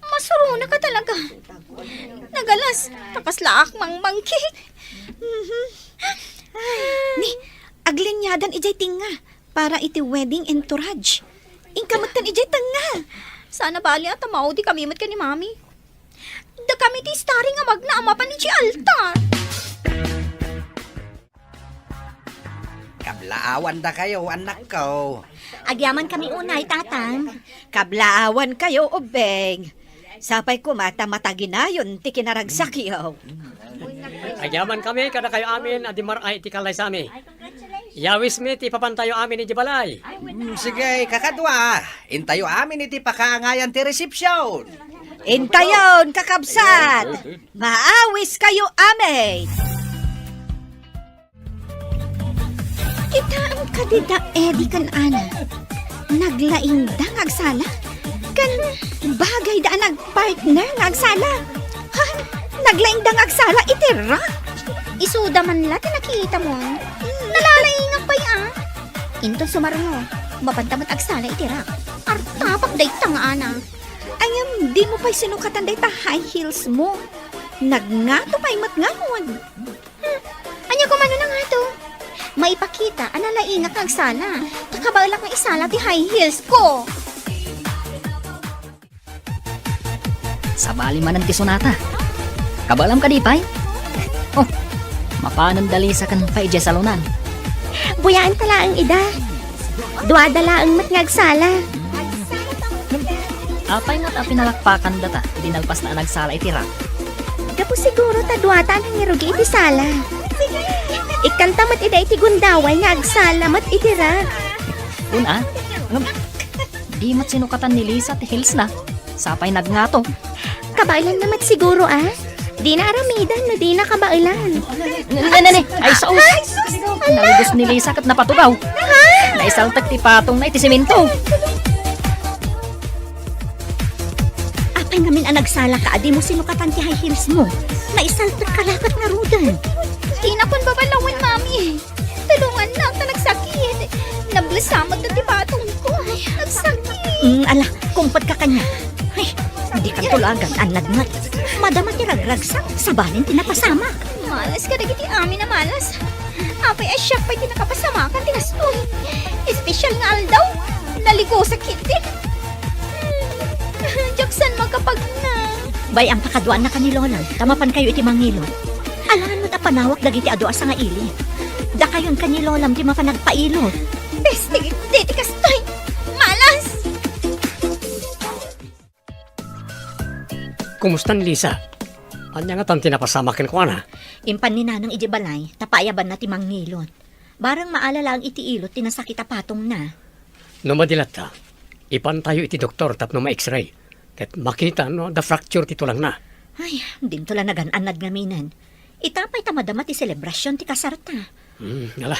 Masuro na ka talaga. Nagalas. Tapas laak mang mangkik. Ni, aglinyadan ijay tinga para iti wedding entourage. Ingkamatan ijay tanga. Sana bali at tamaw di kami mat ka ni mami. Da kami ti starring nga magnaama pa ni si altar. Kablaawan da kayo, anak ko. Agyaman kami unay, tatang. Kablaawan kayo, ubeng. Sapay ko mata-mataginayon ti kinaragsak yaw. Agyaman kami, kada kayo amin, adimar ay ti kalay sa amin. Yawis mi, ti papantayo amin ni Jibalay. Sige, kakadwa. Intayo amin iti pakaangayan ti resepsyon. Intayon, kakabsat! Maawis kayo ame! Kita ang kadida edi kan ana. Naglaing da agsala. Kan bagay da nagpartner nga agsala. Ha, naglaing da agsala itira. Isuda man la nakita mo. Nalalaingak pa ya. Into sumarno. Mapantamat agsala itira. Artapak day tang ana. Ayam, di mo pa'y sinukatan day ta high heels mo. Nagngato pa'y matngamon. Anya ko mano na nga to. Maipakita, analaingak ang sala. Takabalak ng isala ti high heels ko. Sa bali manan ti sonata. Kabalam ka di pay? Oh, mapanan dali sa kan pay sa lunan. Buyaan tala ang ida. Duadala ang matngagsala. Apay nga't pinalakpakan data, idinalpas na nagsala itira. Gapo siguro ta duata ang nirugi iti sala. Ikanta mat ida iti gundaway nga agsala mat itira. Una, di mat sinukatan ni Lisa ti Hills na. Sapay nagngato. Kabailan namat siguro Di na aramidan na di na kabailan. Nene, ay saos. Naligos ni Lisa kat napatugaw. Naisaltak ti patong na iti simento. Apay ngamin ang nagsala ka, di mo sinukatan ti high heels mo. Naisaltak kalakat nga rudan. Di na kon babalawan, mami. Tulungan na, ta nagsakit. Nablasamag na ti batong ko. Nagsakit. Ala, kumpad ka kanya. Ay, hindi ka tulagan, anad nga. Madama ti ragragsak, sabanin tinapasama. Malas ka dagiti amin na malas. Apay asyak pa'y tinakapasamakan tinastoy. Espesyal nga aldaw. Naligo sa kitin. Jaksan magkapag na. Bay, ang pakaduan na kanilolan, tamapan kayo iti mangilon. Alangan mo ta panawak dagiti ado asa nga ili. Da kayon kanilolam ti mapanagpailot. Besti, diti kastoy. Malas. Kumusta ni Lisa? Anya nga tan tinapasamakin ko ana. Impan ni nanang iti balay, tapayaban na ti mangilon. Barang maalala ang iti ilot, tinasakit patong na. No madilat ta, ipan tayo iti doktor tapno ma-x-ray. Ket makita no, the fracture ti tulang na. Ay, din tula nagan-anad nga minan. Itapay tamadama ti selebrasyon ti kasarta. Ngala,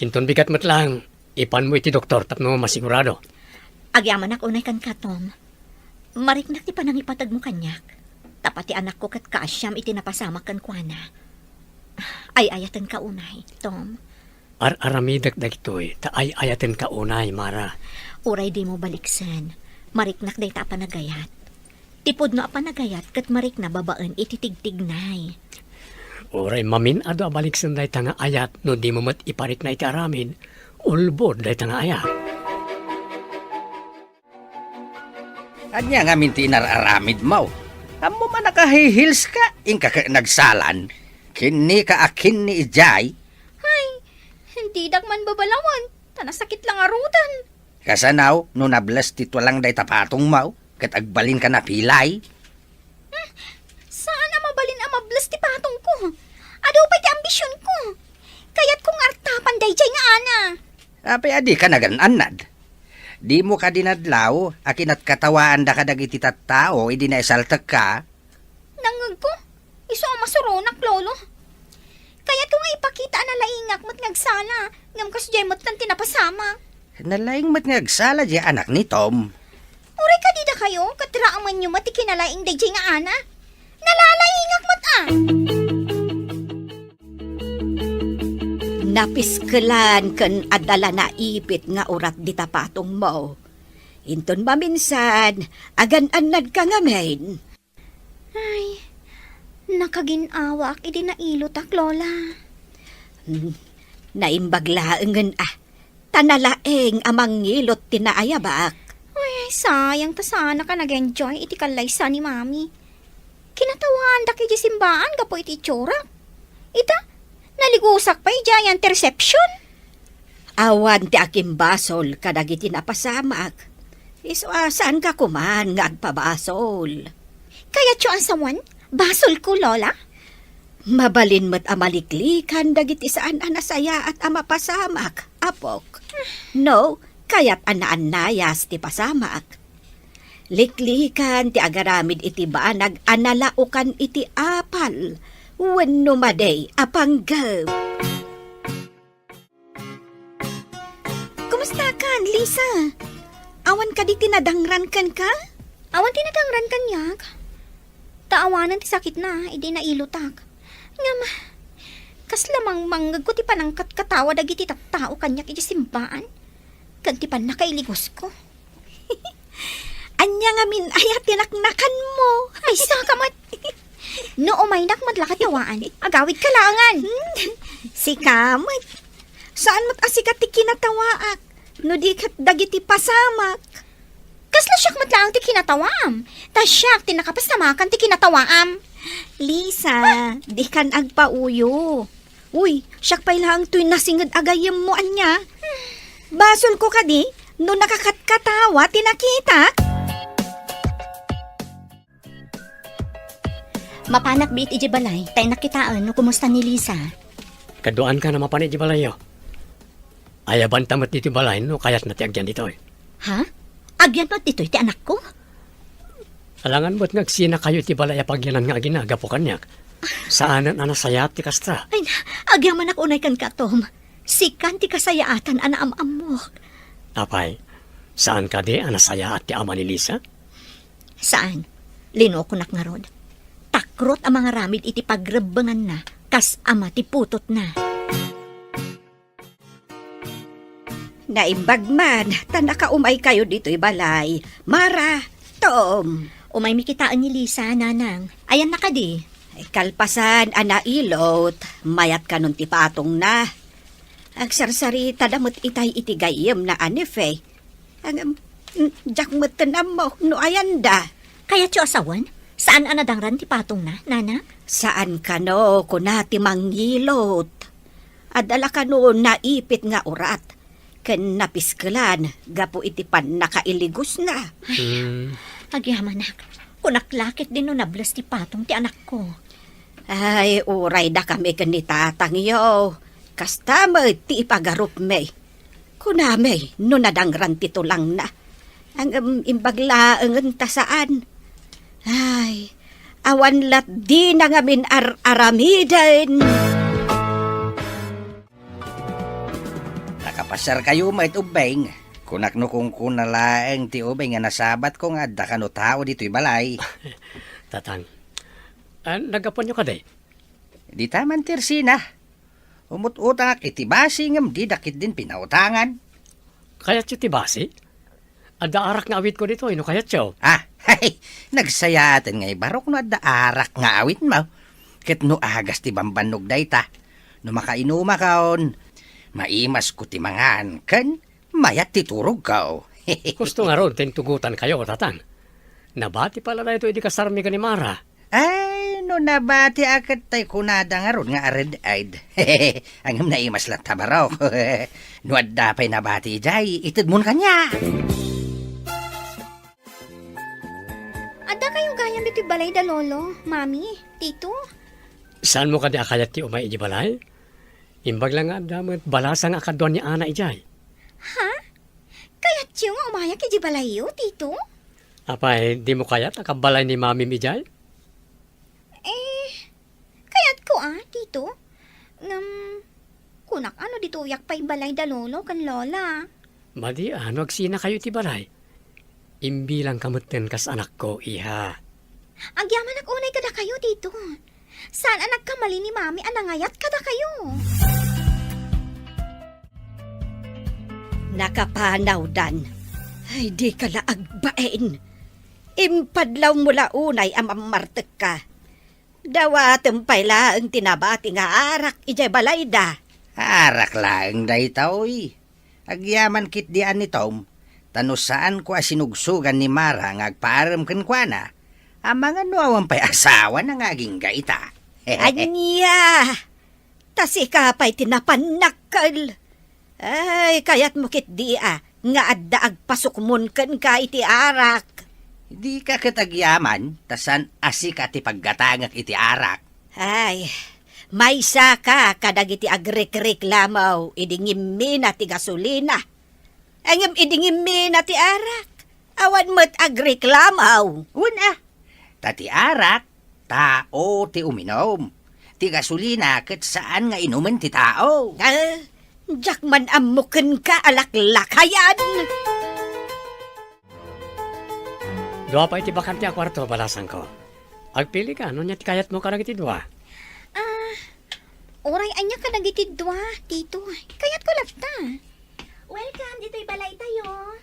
inton bigat mat lang, ipan mo iti doktor tapno masigurado. Agyaman ak unay kan katom. Mariknak ti panangipatag mo kanyak. Tapat ti anak ko kat kaasyam iti napasama kan kuana. Ay ayatan ka unay, Tom. Aramidak dagitoy, ta ay ayaten ka unay, Mara. Uray di mo baliksan. Mariknak day ta panagayat. Tipod no panagayat kat marik na babaan iti tigtignay. Oray mamin ado abaliksan day tanga ayat no di mo mat iparik na iti aramin. Ulbod day tanga ayat. Anya nga minti inararamid mo. Amo man nakahihils ka, ingka ka nagsalan. Kini ka akin ni Ijay. Hindi dagman babalawan. Tanasakit lang arutan. Kasanaw, no nablas tito lang day tapatong mo, kat agbalin ka na pilay. Saan na mabalin ang mablas ti patong ko? Ado pa ti ambisyon ko. Kaya't kung artapan day jay nga ana. Apay adi ka nagananad. Di mo ka dinadlaw, akin at katawaan da ka dagiti tattao, idi na isaltag ka. Nangag ko. Iso ang masuronak, lolo. Kaya't kung ipakita na laingak mo't ngagsala, ngam kas jay mo't lang tinapasama. Nalaing mat ngagsala di anak ni Tom. Uray ka dida kayo, katiraaman nyo mati kinalaing day jay nga ana. Nalalaingak mo't Napiskalan kan adala na ipit nga urat di tapatong mo. Inton ba minsan, agan-anad ka nga men. Ay, nakaginawa ak idi na ilotak, lola. Naimbaglaengen tanalaeng amang ngilot tinaayabak. Ay, sayang ta sana ka nag-enjoy iti kalaysa ni mami. Kinatawan da kiti simbaan gapo iti tsurak. Ita, naligusak pa ija yan reception. Awan ti aking basol kadagiti napasamak. Saan ka kuman nga agpabasol? Kaya tyo ang sawan, basol ko, lola. Mabalin mo't amaliklikan dagiti saan anasaya at amapasamak, apok. No, kaya't anaan-nayas ti pasamak. Liklikan ti agaramid iti banag analaukan iti apal. Wenno maday apanggaw. Kumusta kan, Lisa? Awan ka di tinadangran kan ka? Awan tinadangran kan yak? Taawanan ti sakit na, idi na ilutak. Nga ma, kas lamang manggag ko ti panangkat katawa dagiti tattao kanyak iti simbaan. Kan ti pan nakailigos ko. Anya nga min ayat tinaknakan mo. Ay, sakamat. No, umay nakmadlakat yawaan. Agawid kalangan. Si kamat. Saan mat asikat ti kinatawaak? No di kat dagiti pasamak. Kasla siyak matlaang ti kinatawaam. Ta siyak ti nakapastamakan ti kinatawaam. Lisa, di kan agpauyo. Uy, siyak pa'y lang tuwin nasingad agayam mo anya. Basol ko ka di, no nakakatkatawa tinakita. Mapanak biit iji balay, tay nakitaan no kumusta ni Lisa. Kaduan ka na mapanit di balayo. Ayaban tamat dito balay no kayat na ti agyan dito eh. Ha? Agyan mo dito iti anak ko? Alangan mo't nagsina kayo ti balay apagyanan nga ginagapo kanyak. Saanan anasaya ti kastra. Ay, agyaman ako unay kan katom. Sikan ti kasayaatan anaam-am mo. Apay, saan ka di anasaya at ti ama ni Lisa? Saan? Lino ko nga rod. Takrot ang mga ramid iti pagrebangan na, kas ama ti putot na. Naimbag man, tanaka umay kayo dito'y balay. Mara, Tom. Umay mikitaan ni Lisa, nanang. Ayan na ka di. Ay, kalpasan, anailot. Mayat ka nun ti patong na. Agsarsarita damot itay iti gayem na anif eh. Jak mo mo, no ayanda. Kaya tiyo asawan? Saan anadangran ti patong na, nana? Saan ka no, kunati manggilot. Adala ka no, naipit nga urat. Ken napiskalan, gapo iti pan nakailigos na. Agyaman na. Kunaklakit din no nablas ti patong ti anak ko. Ay, uray da kami kanitatang yo. Kastamay ti ipagarup me. Kunamay, no nadangran tito lang na. Ang imbagla ang tasaan. Ay, awan lat di na ngamin aramiden. Nakapasar kayo mait ubeng. Kunak no kung kunalaeng ti ubeng nga nasabat ko nga da kano tao dito'y balay. Tatang, nagapon nyo ka day? Di taman tirsina. Umut-utang ak iti basi ngam di dakit din pinautangan. Kayat siya ti basi? Ada arak nga awit ko dito, ino kayat siya? Hay, nagsayatan nga barok no adda arak nga awit mo. Ket no agas ti bambanog dayta. No makainuma kaon, maimas ko ti mangan ken mayat ti turog kao. Gusto nga ron, tintugutan kayo, tatang. Nabati pala na ito, hindi kasarmi ka ni Mara. Ay, no nabati akat tay kunada nga ron nga red-eyed. Angam naimas lang tabaraw. No adda pa'y nabati jay, itid mo kanya. Ada kayo gayam iti balay da lolo, mami, tito. Saan mo ka di akayat ti umay iji balay? Imbag lang nga damat balasang akadwan ni Ana ijay. Ha? Kaya tiyo nga umayak iti balay yo, tito? Apay, di mo kayat akabalay ni Mami ijay? Kayat ko tito. Kunak ano dito yak pa'y balay da lolo kan lola. Madi, agsina kayo ti balay. Imbilang kamutin kas anak ko, iha. Agyaman ak unay kada kayo dito. Saan anak kamali ni mami anangayat kada kayo? Nakapanaw dan. Ay, di ka laagbain. Impadlaw mula unay amamartek ka. Dawatem pay laang tinabati nga arak ijay balay da. Arak laeng daytaoy. Agyaman kit dian ni Tom. Tano saan ko asinugsugan ni Mara nga agpaaram ken kuana. Ang mga nuawan pa'y asawa ng aging gaita. Anya! Tasi ka pa'y tinapanakal. Ay, kayat mo kit di nga adda agpasukmon ken ka iti arak. Di ka katagyaman, tasan asik at ipaggatangak iti arak. Ay, may ka kadag iti agrek-rek lamaw, idingimmi na ti gasolina. Angam idingimmi na ti arak. Awan mo't agreklamaw. Una, tati arak, tao ti uminom. Ti gasolina ket saan nga inuman ti tao. Jak man amuken ka alaklakayan. Dua pa iti bakante a kwarto, balasan ko. Agpili ka, no niya ti kayat mo karang iti dua. Oray, anya ka nagitidwa, tito. Kayat ko lafta. Welcome, dito'y balay tayo.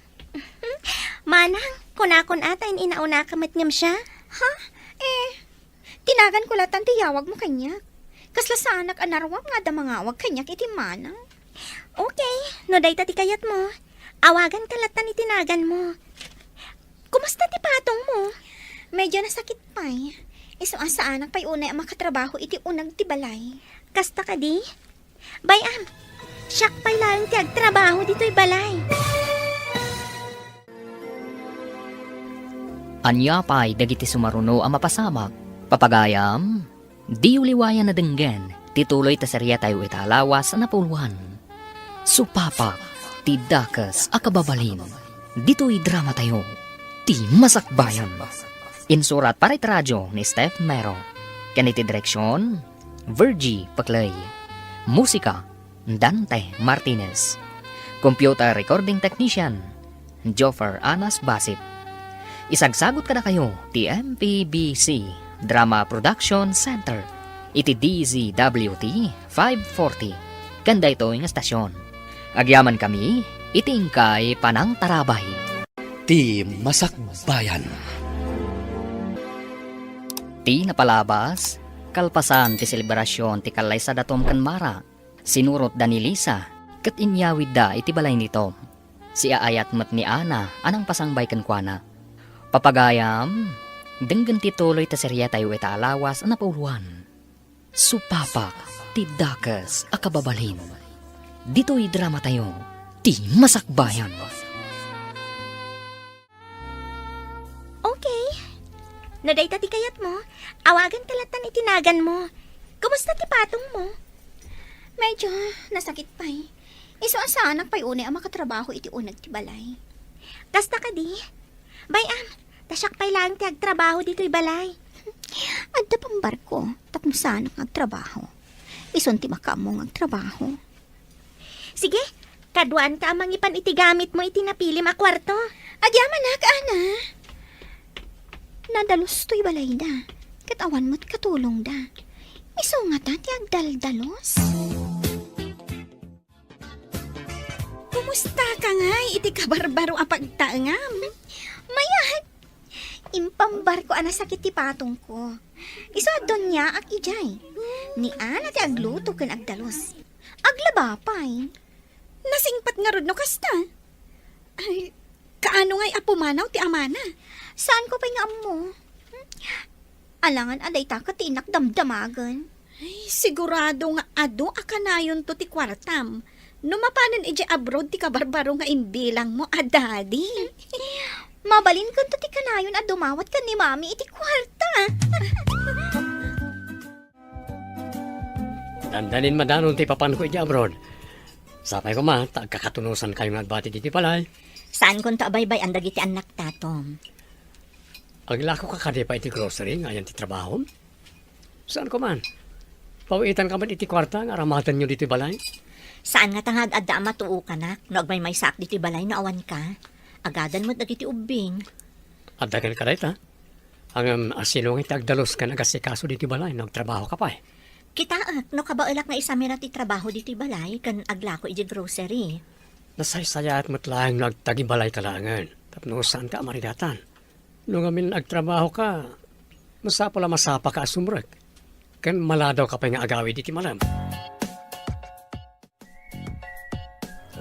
Manang, kunakon ata inauna kamat ngam siya. Ha? Tinagan ko latan tiyawag mo kanyak. Kasla sa anak anarwam nga da mangawag kanyak iti manang. Okay, no day ti kayat mo. Awagan ka latan itinagan mo. Kumusta ti patong mo? Medyo nasakit pa'y. Iso asa anak pa'y unay ang makatrabaho iti unag ti balay. Kasta ka di? Bayam, siyak pa'y lang ti agtrabaho dito'y balay. Anya pa'y dagiti sumaruno ang mapasamak. Papagayam, di uliwayan na denggen, tituloy ta serya tayo italawas na puluhan. Supapak, ti dakas akababalin, dito'y drama tayo, ti masakbayan. Insurat para iti radyo ni Steph Mero. Kaniti direksyon, Virgie Paclay. Musika, Dante Martinez. Computer recording technician, Joffer Anas Basit. Isagsagot ka na kayo, ti MPBC Drama Production Center. Iti DZWT 540. Kanda ito yung estasyon. Agyaman kami, itingkay panang tarabay. Ti Masakbayan. Ti napalabas, kalpasan ti selebrasyon ti kalay sa datom kanmara. Sinurot da ni Lisa, kat inyawid da iti balay nito. Si aayat mat ni Ana, anang pasangbay kankwana. Papagayam, denggan ti tuloy ta serya tayo italawas na pauluan. Supapak, ti dakas akababalin. Dito'y drama tayo, ti masakbayan. Okay. Naday ti kayat mo, awagan talatan itinagan mo. Kumusta ti patong mo? Medyo nasakit pa'y. Iso asa anak pa'y unay ang makatrabaho iti unag ti balay. Kasta ka di? Bayam, tasyak pa'y lang ti agtrabaho dito'y balay. Adda pang barko, tapos sa anak agtrabaho. Ison ti makamong agtrabaho. Sige, kaduan ka amang ipan iti gamit mo iti napilim a kwarto. Agyaman na, ana. Nadalos to'y balay da. Katawan mo't katulong da. Iso nga ta ti agdaldalos. Kumusta ka nga iti kabarbaro a pagtaangam? Mayat. Impambar ko ana sakit ti patong ko. Iso adon niya ak ijay. Ni ana ti agluto ken agdalos. Aglabapay. Nasingpat nga rod no kasta. Ay, kaano nga'y apumanaw ti amana? Saan ko pa nga mo? Alangan aday ta ka tinak damdamagan. Ay, sigurado nga ado akanayon to ti kwartam. Numapanan ije abroad ti kabarbaro nga imbilang mo a daddy. Mabalin ko to ti kanayon at dumawat ka ni mami iti kwarta. Dandanin madanon ti papan ko iti abroad. Sapay ko ma, kakatunusan kayo nga agbati diti palay. Saan kon tabaybay ang dagiti anak tatom? Aglako ka kadi pa iti grocery, ngayon ti trabaho. Saan ko man? Pawitan ka man iti kwarta, nga aramatan nyo diti balay. Saan nga tangag adda matuo ka na? No agmay sak diti balay na awan ka? Agadan mo dagiti ubing. Adagan ka dahit ha? Ang asinong itagdalos ka nagasikaso diti balay, nagtrabaho ka pa eh. Kita no kabaulak nga isami na ti trabaho diti balay kan aglako iti grocery. Nasaysaya at matlaang nagtagi balay kalangan. Tapno saan ka amarigatan? Nung amin nagtrabaho ka, masapa ka asumrek. Kan maladaw ka pa nga agawi diti malam.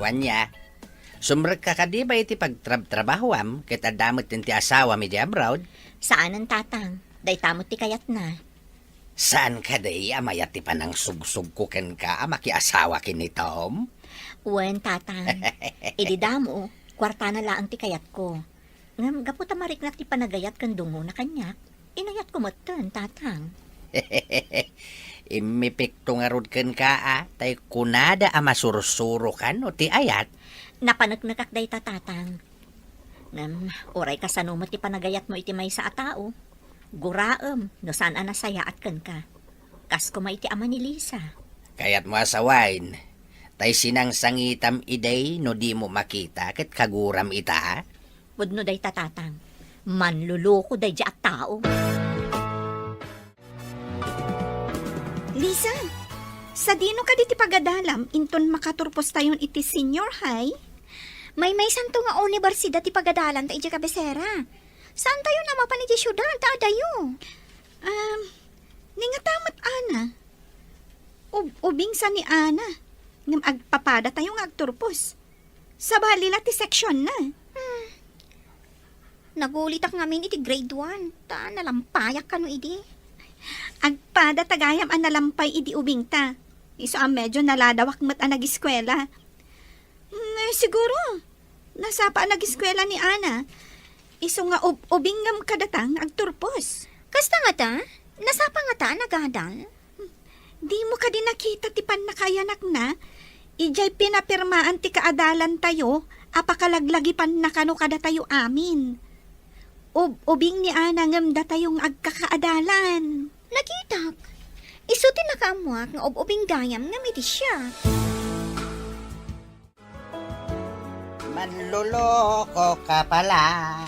Wanya, sumrek ka kadi ba iti pagtrabahoam ket adamot ti asawa mi di abroad? Saan ang tatang? Daytamot ti kayat na. Saan ka day amayat ti panang sugsug ko ken ka makiasawa kin ni Tom? Wen tatang. Idi damo, kwarta na laang ti kayat ko. Ngam gaputa mariknak ti panagayat kan dungo na kanyak. Inayat ko matan tatang. Imipikto nga rod ken ka tay kunada masurusuro kan o ti ayat. Napanagnakak day tatang. Oray ka sa numot ti panagayat mo iti may sa atao. Guraem, no saan anasaya at kan ka. Kas ko may iti ama ni Lisa. Kaya't mo asawain, tay sinang sangitam iday no di mo makita ket kaguram ita. Pudno day tatatang. Manluloko day di at tao. Lisa, sa dino ka diti pagadalam, inton makaturpos tayon iti senior high? May santo nga universidad ti pagadalan ta iti kabesera. Saan tayo na mapan iti syudad ta adayo? Ningatamat ana. Ubing sa ni Ana. Ngam agpapada tayo nga agturpos. Sa balila ti section na. Nagulitak ngamin iti grade 1. Ta nalampayak ka no idi. Agpada tagayam ang nalampay idi ubing ta. Iso ang medyo naladawak mat ang nag-eskwela. Siguro, nasapa ang nag-eskwela ni Ana. Iso nga ubingam kadatang agturpos. Kasta nga ta? Nasapa nga ta nagadal? Di mo ka din nakita ti panakayanak na. Ijay pinapirmaan ti kaadalan tayo, apakalaglagi pan nakano kada tayo amin. Ubing ni Ana ngam da tayong agkakaadalan. Nakitak. Isuti na kamuak nga ubing gayam nga miti siya. Manluloko ka pala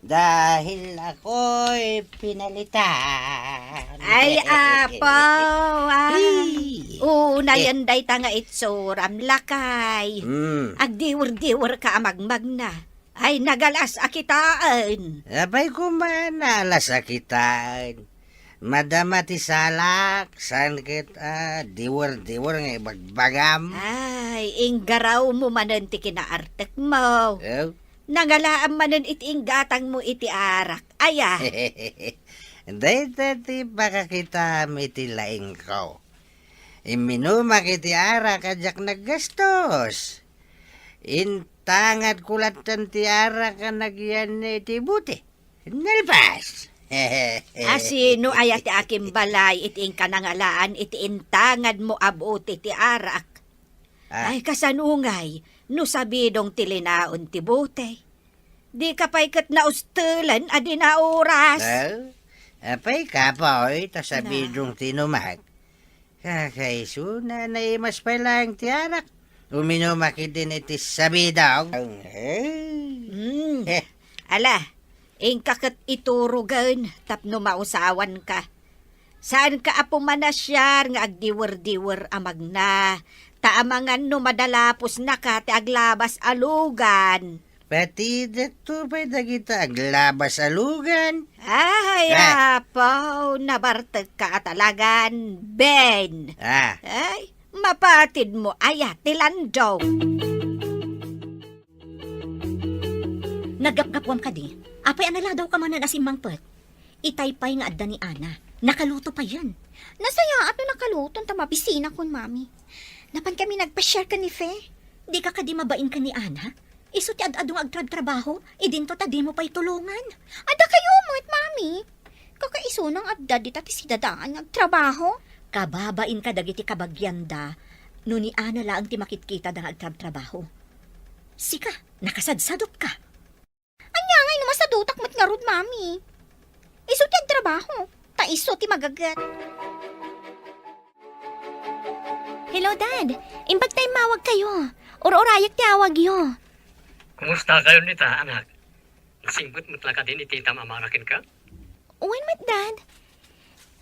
dahil ako'y pinalitan. Ay, apaw. Hey. Una yan day ta nga itsuram lakay. Agdiwar-diwar ka amagmag na. Ay, nagalas akitaan. Abay kumanalas akitan. Madama ti salak, san kita diwer-diwer nga ibagbagam. Ay, inggaraw mo manan ti kinaartek mo. Oh. Nangalaan manan iti inggatang mo iti arak. Aya. Dahil ti baka kita iti laing ko. Iminuma kiti ara kajak naggastos. Intangad kulatan ti ara ka nagyan iti buti. Nalpas. Asino aya ti aking balay iti kanangalaan iti intangad mo abuti ti arak. Ay kasanungay, no sabidong tilinaon ti buti. Di ka pa'y kat naustulan adi na oras. Apay ka pa oy, tasabidong tinumag. Kakaiso na naimas pa lang ti arak. Uminumakit din iti sabidong. Ala, ingkakat iturugan tapno mausawan ka. Saan ka apo manasyar nga agdiwer-diwer amag na. Taamangan no madalapos na ka ti aglabas alugan. Pati dito pa dagita aglabas alugan. Ay, apaw, nabartag ka talagan, Ben. Ay, mapatid mo, aya, tilandong. Nagapgapwam ka di. Apay anala daw ka man na nasimangpet. Itaypay nga adda ni Ana. Nakaluto pa yan. Nasaya at no nakaluton ta mabisina kun mami. Napan kami nagpa-share ka ni Fe. Di ka kadi mabain ka ni Ana? Iso ti adadong agtrab-trabaho, idinto ta di mo pa'y tulungan. Ada kayo mo't mami. Kakaiso nang adda di ti sidadaan agtrabaho. Kababain ka dagiti kabagyanda, no ni Ana laang ti makitkita dang agtrab-trabaho. Sika, nakasadsadot ka. Anya ngay numasadutak mo't nga rod mami. Iso ti agtrabaho. Ta iso ti magagat. Hello, Dad. Imbag tayo mawag kayo. Or-orayak ti awag yo. Kumusta kayo nita, anak? Nasimbot mo't lang ka din itita mamarakin ka? Uwan mat, Dad.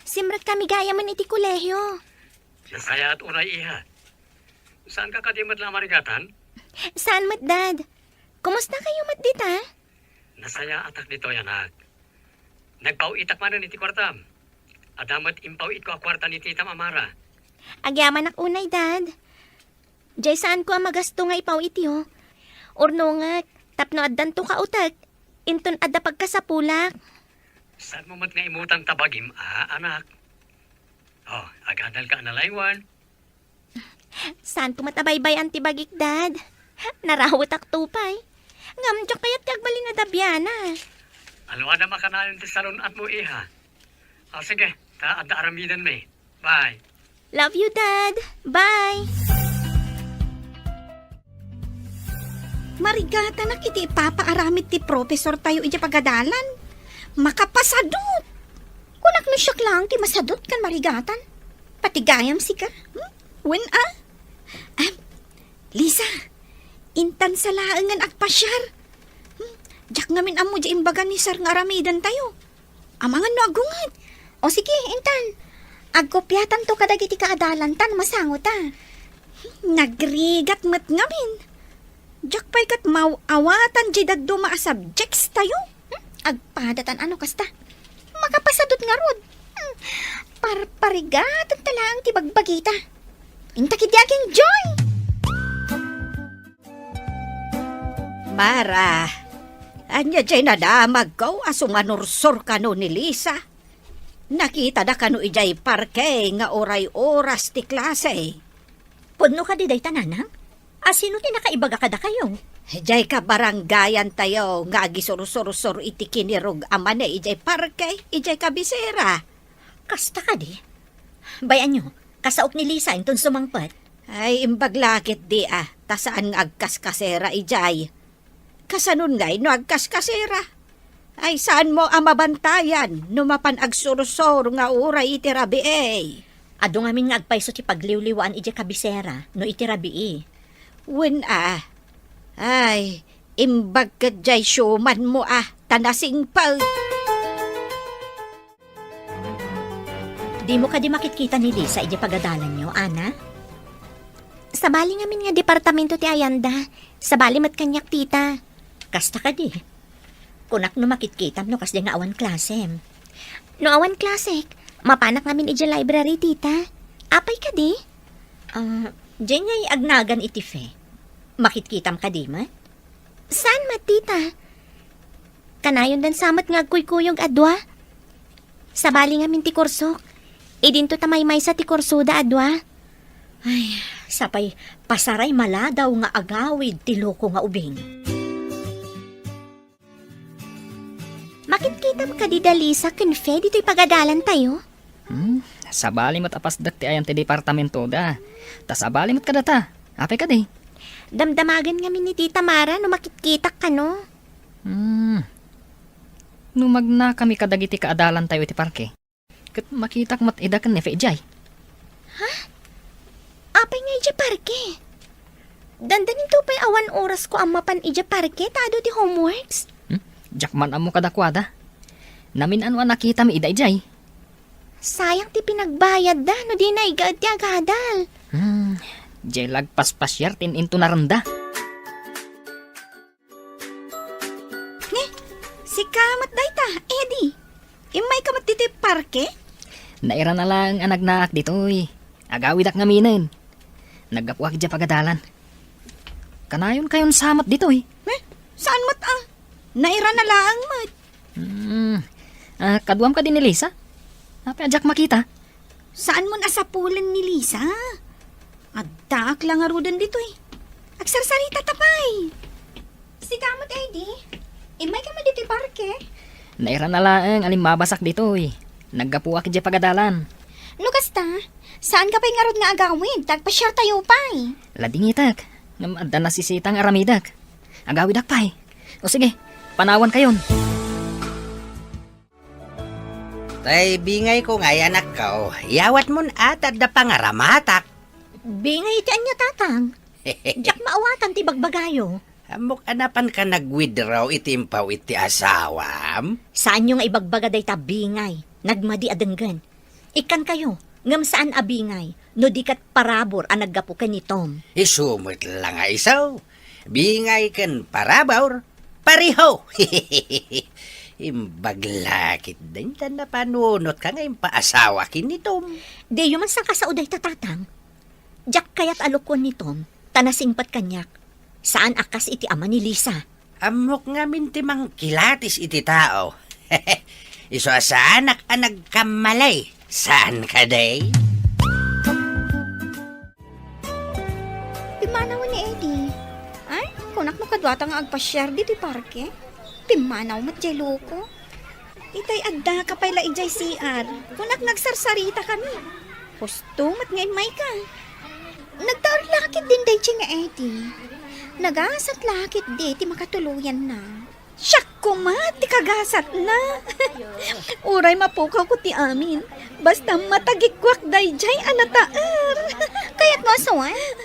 Simrat kami gaya man iti kolehyo. Nasaya at unay iha. Saan ka kadimat lang marigatan? Saan mat, Dad? Kumusta kayo mat dita? Nasaya atak dito, anak. Nagpauitak man iti kwartam. Adamat impauit ko a kwarta ni tita mamara. Agyaman ak unay, Dad. Diyay saan ko ang magasto nga ipaw itiyo. Orno nga, tapno addan to ka utak. Inton adda pagkasapulak. Saan mo mat nga imutang tabagim, anak? Oh, agadal ka na laywan. Saan ko matabaybay ang tibagik, Dad? Narawat ak tupay. Ngamdyo kaya't kagbali na dabyana. Alwa na makanayon ti salon at mo iha. Oh, sige, ta adda aramidan me. Bye. Love you, Dad. Bye. Marigata na kiti ipapaaramid ti profesor tayo iti pagadalan. Makapasadot. Kunak no siyak lang ti masadot kan marigatan. Patigayam si ka. When Lisa, intan sa laangan agpasyar. Jak ngamin amo di imbagan ni Sir nga aramidan tayo. Amangan no agungat. O sige, intan. Agkopyatan to kadagiti kaadalan tan masangot Nagrigat met ngamin. Jak pa'y kat mawawatan di daddo maa subjects tayo. Agpadatan ano kasta. Makapasadot nga rod. Parparigatan talang ti bagbagita. Intakit di aking joy. Mara, anya jay nadamag ko aso nga nursor kano ni Lisa. Nakita na kano ijay parke nga oray-oras ti klase. Pudno ka di day tananang? Asino ti nakaibaga kada kayo? Ijay ka baranggayan tayo nga agisurusur-sur iti kinirog amane ijay parke, ijay kabisera. Kasta ka di. Bayan nyo, kasaok ni Lisa intun sumangpat. Ay imbaglakit di tasaan nga agkas-kasera ijay. Kasanon ngay no agkas-kasera. Ay saan mo amabantayan numapan agsurusor nga uray iti rabi Ado ngamin nga agpaiso ti pagliwliwaan iti kabisera no iti rabii. Wen ay imbag ka jay syuman mo tanasing pag. Di mo ka di makitkita ni Lisa iti pagadalan nyo, Ana? Sa bali ngamin nga departamento ti Ayanda. Sa bali mat kanyak tita. Kasta ka di. Kunak no makitkitam no kas di nga awan klasem. No awan klasik, mapanak ngamin iti library tita. Apay ka di? Di nga'y agnagan iti fe. Makitkitam ka di mat? Saan mat tita? Kanayon dan samat nga kuykuyog adwa. Sa bali ngamin ti kursok. Idinto tamay-may sa ti kursuda adwa. Ay, sapay pasaray maladaw nga agawid ti loko nga ubing. Makitkitam ka di Dalisa ken fe dito'y pagadalan tayo. Sa bali mat apasdak ti ayan ti departamento da. Ta sa bali mat kadata. Apay ka di. Damdamagan ngamin ni Tita Mara no makitkitak ka no. Numagna kami kadagiti kaadalan tayo iti parke. Kat makitak mat idakan ni Fejay. Apay nga ija parke. Dandanin to pa'y awan oras ko ang mapan ija parke tado ti homeworks. Jakman amo kadakwada. Namin ano nakita mi ida ijay. Sayang ti pinagbayad da no di na igad ti agadal. Jay lagpas-pasyar tin into naranda. Si kamat dayta, Eddie. Imay kamat dito parke? Naira na lang ang nagnaak ditoy. Agawidak ngaminan. Naggapuak ija pagadalan. Kanayon kayon samat ditoy. Saan mat Naira na lang mat. Kaduam ka din ni Lisa? Apay ajak makita. Saan mo nasapulan ni Lisa? Addaak lang arudan dito Agsarsarita tapay. Si kamat, Eddie. Imay ka dito parke? Naira na lang aling mabasak ditoy. Naggapuak ija pagadalan. No kasta, saan ka pa'y ngarod nga agawin? Tagpasyar tayo pa'y. Ladingitak. Ngam adda nasisitang aramidak. Agawidak pa'y. O sige, panawan kayon. Tay bingay ko ngay anak ko. Yawat mon atad da pangaramatak. Bingay ti anya tatang. Jak maawatan ti bagbagayo. Amok anapan ka nag-withdraw itimpaw iti asawam? Saan nyo nga ibagbaga day tabingay? Nagmadi adenggan. Ikan kayo, ngam saan abingay? No di kat parabor ang naggapukan ni Tom. Isumot lang nga isaw. Bingay kan parabor. Pariho! Imbaglakit din tan na panunot ka ngayon paasawa kin ni Tom. Di man sang kasauday tatatang. Jak kayat alukon ni Tom, tanasingpat kanyak. Saan akas iti ama ni Lisa? Amok nga mintimang kilatis iti tao. Iso sa anak ang nagkamalay. Saan ka day? Pimanaw ni Eddie. Ay, kunak mo kadwata nga agpasyar dito parke. Pimanaw mat jay loko. Itay adda ka pala ijay CR. Kunak nagsarsarita kami. Husto mat ngayon may ka. Nagtaarlakit din day nga Eddie. Nagasat lakit di ti makatuluyan na. Siyak ko ma, ti kagasat na. Uray mapukaw ko ti amin. Basta matagikwak dayjay anataar. Kaya't mo asawan?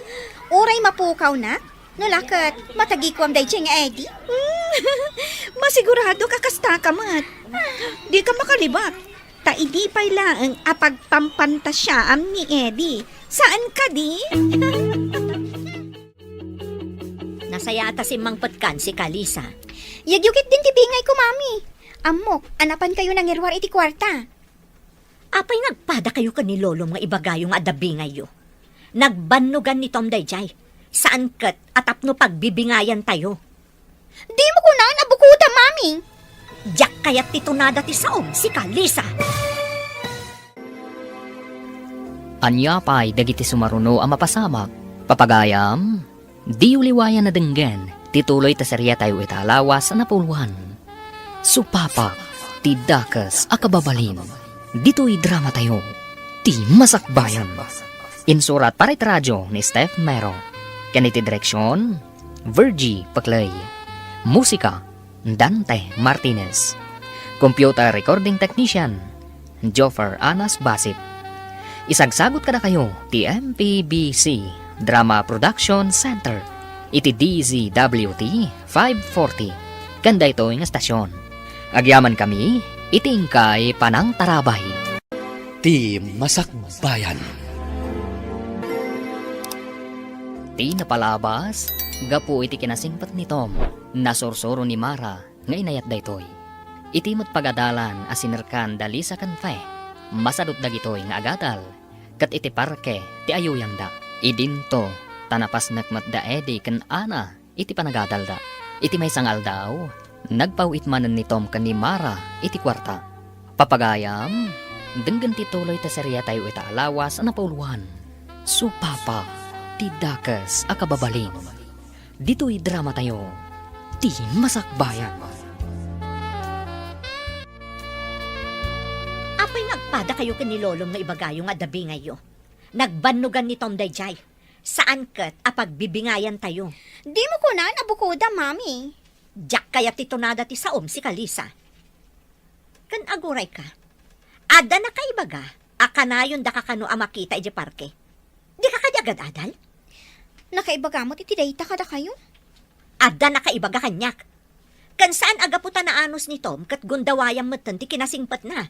Uray mapukaw na? Nulakat, matagikwam day nga Eddie. Masigurado ka kasta ka mat. Di ka makalibak. Ta idi pay laeng apagpampantasyaam ni Eddie. Saan ka di? Nasaya ata si Mang Patkan si Kalisa. Yagyugit din ti bingay ko, mami. Amok, anapan kayo ng irwar iti kwarta. Apay nagpada kayo ka ni Lolo mga ibagayong adabi ngayo. Nagbanugan ni Tom Dayjay. Saan kat atapno pagbibingayan tayo. Di mo kunan abukuda, mami. Diyak kayat titunada ti saom si Kalisa. Anya pa'y dagiti sumaruno ang mapasamak. Papagayam, di uliwayan na denggen, tituloy ta serya tayo italawas na puluhan. Supapak, ti dakas akababalin. Dito'y drama tayo, ti masakbayan. Insurat para iti radyo ni Steph Mero. Kaniti direksyon, Virgie Paclay. Musika, Dante Martinez. Computer recording technician, Joffer Anas Basit. Isagsagot ka na kayo, ti MPBC Drama Production Center. Iti DZWT 540. Ganda ito yung estasyon. Agyaman kami, itingkay panang tarabay. Ti Masakbayan. Ti napalabas, gapu iti kinasingpat ni Tom, nasursuro ni Mara, nga inayat daytoy. Iti mo't pagadalan asinerkan dali sa kanfe, masadot dagitoy nga agadal, kat iti parke ti ayuyang da. Idinto, tanapas nakmat da edi kan ana, iti panagadal da. Iti may sangal daw, nagpawit manan ni Tom kan ni Mara, iti kwarta. Papagayam, denggan ti tuloy ta serya tayo itaalawas na pauluhan. Supapa, ti dakas akababalin. Dito'y drama tayo, ti masakbayan. Apay nagpada kayo ka ni Lolo nga ibagayong adabi ngayo. Nagbanugan ni Tom Dayjay. Saan kat apagbibingayan tayo. Di mo kunan abukuda, mami. Diyak kayat titunada ti saom si Kalisa. Kan aguray ka. Ada na kay baga, akanayon da kakano amakita iti parke. Di ka kadyagad adal? Nakaibagamot iti dayta kada kayo. Ada na kaibaga kanyak. Kan saan agaputa na anos ni Tom kat gundawayang matan ti kinasingpat na.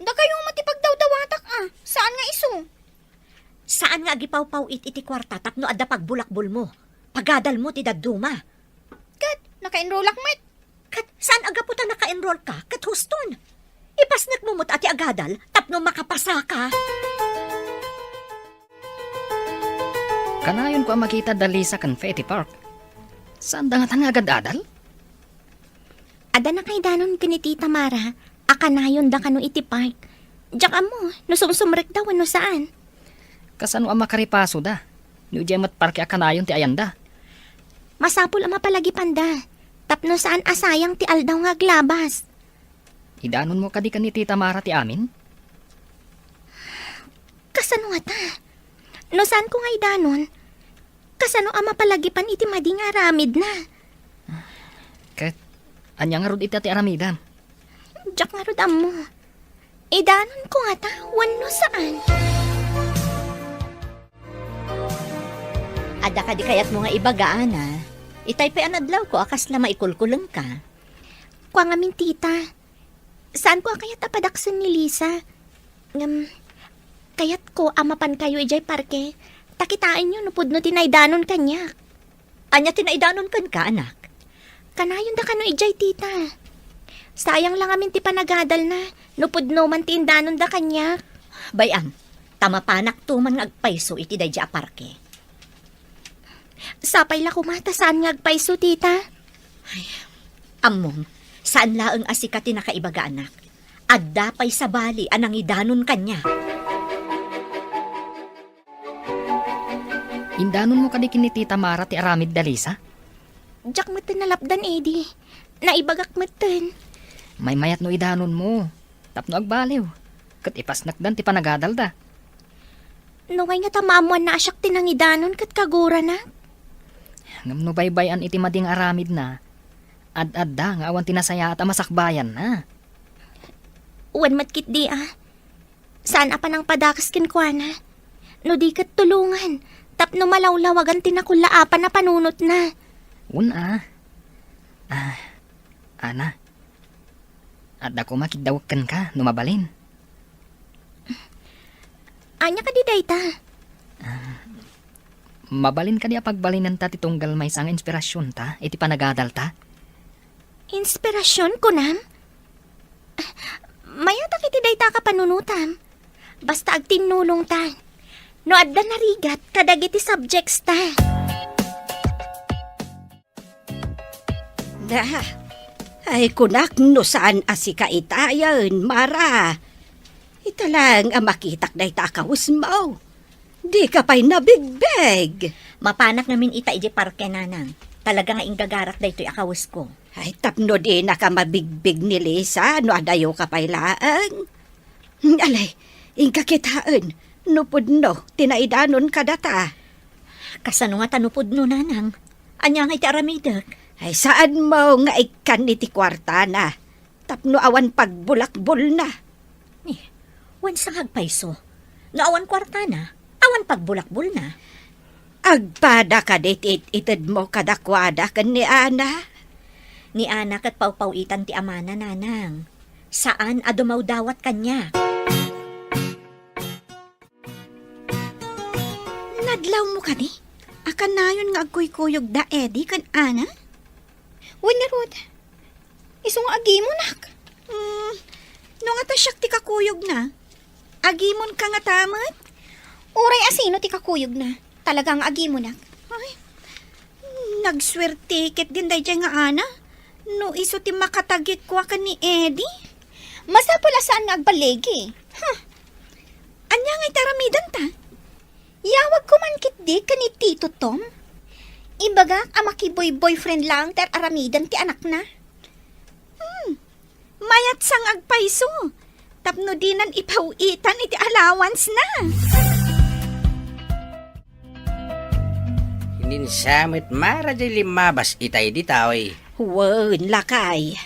Da kayo matipagdawdawatak Saan nga iso? Saan nga agipaw-paw iti kwarta tapno adda pagbulakbol mo. Pagadal mo ti daduma. Kat, naka-enrollak met. Kat saan agaputa naka-enroll ka kat huston. Ipasnak mo mo't ati agadal tapno makapasa ka. Kanayon ko ang makita dali sa Confetti Park. Saan da nga agad adal? Ada na kay danon kini Tita Mara, akanayon da kano iti park. Diyak mo, nusumsumrek daw ano saan. Kasano ang makaripaso da? Ni ujemat parke akanayon ti ayanda. Masapul ang mapalagi panda. Tapno saan asayang ti aldaw nga glabas. Idanon mo kadi ka ni Tita Mara ti amin? Kasano nga ta? No saan ko nga idanon? Kasano ang mapalagipan iti madi nga aramid na? Ket, anya nga rod iti ati aramidan. Diyak nga rodam mo. Idanon ko nga ta, wano saan? Ada ka di kayat mo nga ibagaan Itay pa anadlaw ko akas na maikulkulang ka. Kwa nga min tita. Saan ko kaya tapadaksan ni Lisa? Kayat ko amapan kayo ijay parke. Takitain nyo no pudno tinaydanon kanya. Anya tinaidanon kan ka, anak? Kanayon da kano ijay tita. Sayang lang amin ti panagadal na. No pudno man tindanon da kanya. Bayan, tama panak tuman nga agpayso iti dayja parke. Sapay la kumata saan nga agpayso tita? Amom, saan laeng asikati na kaibaga anak? Adda pay sa bali anang idanon kanya. Indanon mo kadi kini Tita Mara ti aramid dalisa? Diyak matan nalapdan edi. Naibagak matan. May mayat no idanon mo. Tapno agbaliw. Kat ipasnakdan ti panagadal da. No nga nga tamamuan na asyak tinang idanon kat kagura na. ngam no baybayan iti mading aramid na. Ad-adda nga awan tinasaya at amasakbayan na. Uwan matkit di Saan apa nang padakas kinkwana? No di kat tulungan. Tapno malawlawagan tinakulaapan na panunot na. Ana. At ako makidawagkan ka, numabalin. Anya ka di dayta? Mabalin ka di apagbalinan ta titunggal may sang inspirasyon ta, iti panagadal ta. Inspirasyon ko nam? Mayatak iti dayta ka panunutam. Basta ag tinulong ta. No adda narigat kadag iti subjects ta. Ay kunak no saan asika itayan, Mara. Italang makitak day takawis mo. Di ka pa'y nabigbeg. Mapanak namin ita ije parke nanang. Talaga nga ingagarak da ito'y akawis ko. Ay tapno di na ka mabigbig ni Lisa, no adayo ka pa'y laang. Alay, ingkakitaan, nupod no, tinaidanon ka data. Kasano nga tanupod no nanang? Anya nga iti aramidak. Ay saan mo nga ikan iti kwarta na? Tapno awan pagbulakbol na. Wan sang hagpaiso. No awan kwarta na, awan pagbulakbol na. Agpada ka dit itid mo kadakwada kan ni Ana. Ni anak at paupawitan ti amana nanang. Saan adumaw dawat kanya? Nadlaw mo ka ni? Akan na yun nga agkuy-kuyog da edi kan Ana? Uy na Rod. Isong agi mo nak. No nga ta siyak ti kakuyog na. Agimon ka nga tamat? Uray asino ti kakuyog na. Talagang agimon nak. Ay, nagswerte ket din day nga Ana. No iso ti makatagik kwa ka ni Eddie. Masapula saan nga agbalegi. Anya nga itaramidan ta? Yawag ko man kit di ka ni Tito Tom. Ibaga, boyfriend lang ter aramidan ti anak na. Mayat sang agpaiso. Tapno dinan ipawitan iti allowance na. Hininsamit Mara di limabas itay ditaw Wen lakay.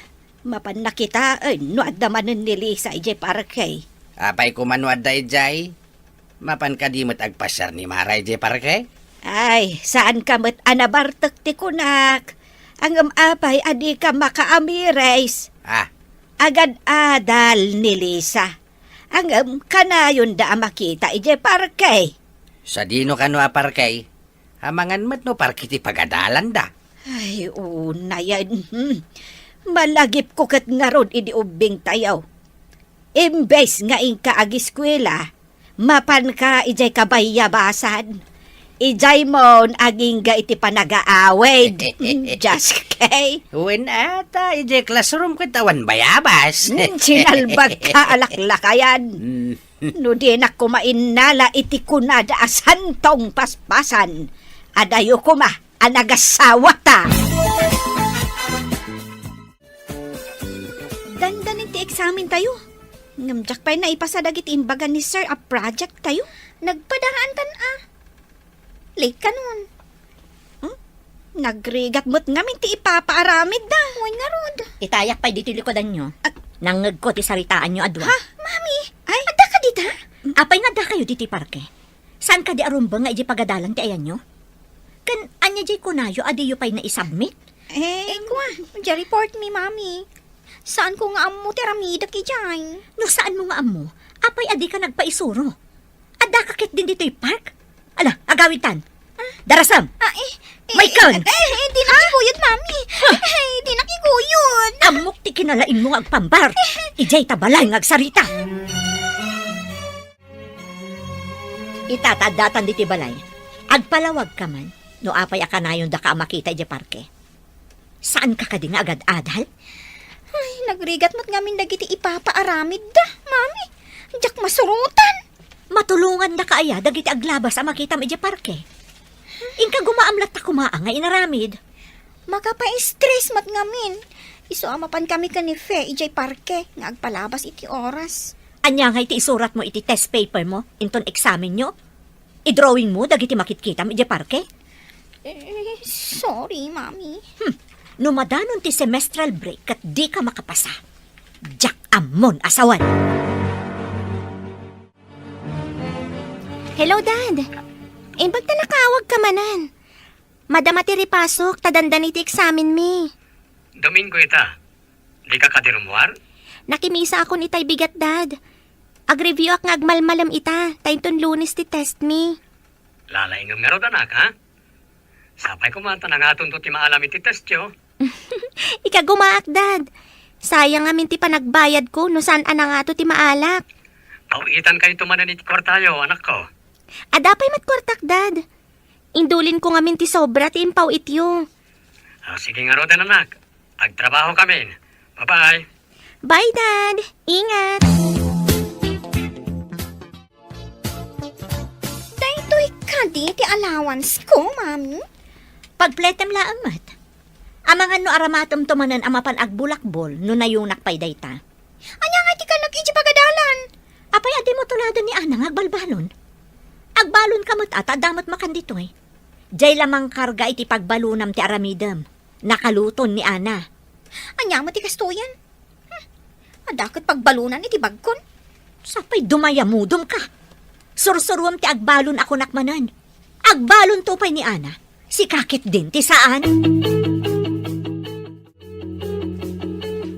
Mapan nakitaan no adamanen ni Lisa ije parkay. Apay kumanuad da ijay. Mapan kadimot agpasyar ni Mara ije parke. Ay, saan ka met anabartek ti kunak? Ang apay adi ka makaamires. Agad adal ni Lisa. Ang kanayon da makita ije parkay. Sa dino kano aparkay, hamangan met no parkiti pagadalan da. Ay, una yan. Malagip ko kat nga rod idi ubing tayaw. Imbes nga ingka agiskwela, mapan ka ijay kabayabasan. Ijay mon aging ga iti panagaawid. Just kay. Uwin ata, ije classroom katawan bayabas. Sinalbag ka alaklakayan. No di na kumain nala iti kunada asantong paspasan. Adayo kuma, anagasawa ta. Dandanin ti examen tayo. Ngamjak pa'y naipasadag iti imbagan ni Sir a project tayo. Nagpadaan tan Late ka nun. Nagrigat mo't ngamin ti ipapaaramid da. Uy nga Rod. Itayak pa'y dito likodan nyo. Nangag ko ti saritaan nyo adwa. Ha? Mami? Ay, ada ka dita? Apay nga da kayo diti parke. Saan ka di arumba nga iji pagadalan ti ayan nyo? Kan anya di kunayo adiyo pa'y na-isubmit? Kwa. Ja-report mi, Mami. Saan ko nga amo tiramida ki jay? No saan mo nga amo? Apay adi ka nagpaisuro. Ada kakit din dito'y park? Ala, agawitan. Darasam. May kan. Di nakikuyod, Mami. Di nakikuyod. Amok ti kinalain mo agpambar. Ijay tabalay ngagsarita. Itatadatan diti balay. Agpalawag ka man. No apay akanayon da ka makita ije parke. Saan ka nga agad adal? Ay, nagrigat mo't ngamin dagiti ipapaaramid da, Mami. Diyak masurutan. Matulungan da kaaya dagiti aglabas a makita ije parke. Ingka gumaamlat ta kumaa nga inaramid. Makapa-stress mat ngamin. Iso amapan kami ka ni Fe, ijay parke, nga agpalabas iti oras. Anya nga iti isurat mo iti test paper mo, inton examen nyo? I-drawing mo, dagiti makitkita ije parke? Sorry, Mami. Numadanon ti semestral break kat di ka makapasa. Jack amon asawan. Hello, Dad. Imbag ta nakawag ka manan. Madama ti ripasok, tadandan iti examen mi. Domingo ita. Di ka kadirumuar? Nakimisa akon itay bigat, Dad. Ag-review ak nga agmalmalam ita, tayton Lunes ti test mi. Lalaingam nga raw anak, ha? Sapay ko man na nga tunto ti maalam iti test yo. Ika gumaak, Dad. Sayang amin ti panagbayad ko no saan nga to ti maalak. Pauitan kayo tumanan iti kwartayo, anak ko. Adapay matkwartak, Dad. Indulin ko ngamin ti sobra ti impaw ityo. Sige nga raw anak. Agtrabaho kami. Bye-bye. Bye, Dad. Ingat. Daytoy kadi ti allowance ko, Mami. Pagpletem laang mat. Amangan no aramatom tumanan amapan agbulakbol no nayunak pay dayta. Anya nga ti ka nag-iji pagadalan. Apay adi mo tulado ni Ana agbalbalon. Agbalon kamot at adamat makanditoy. Jay lamang karga iti pagbalunam ti aramidem. Nakaluton ni Ana. Anya mo ti kastoyan. Adakot pagbalunan iti bagkon. Sapay dumayamudom ka. Sursuruam ti agbalon ako nakmanan. Agbalon to pay ni Ana. Si kakit din ti saan.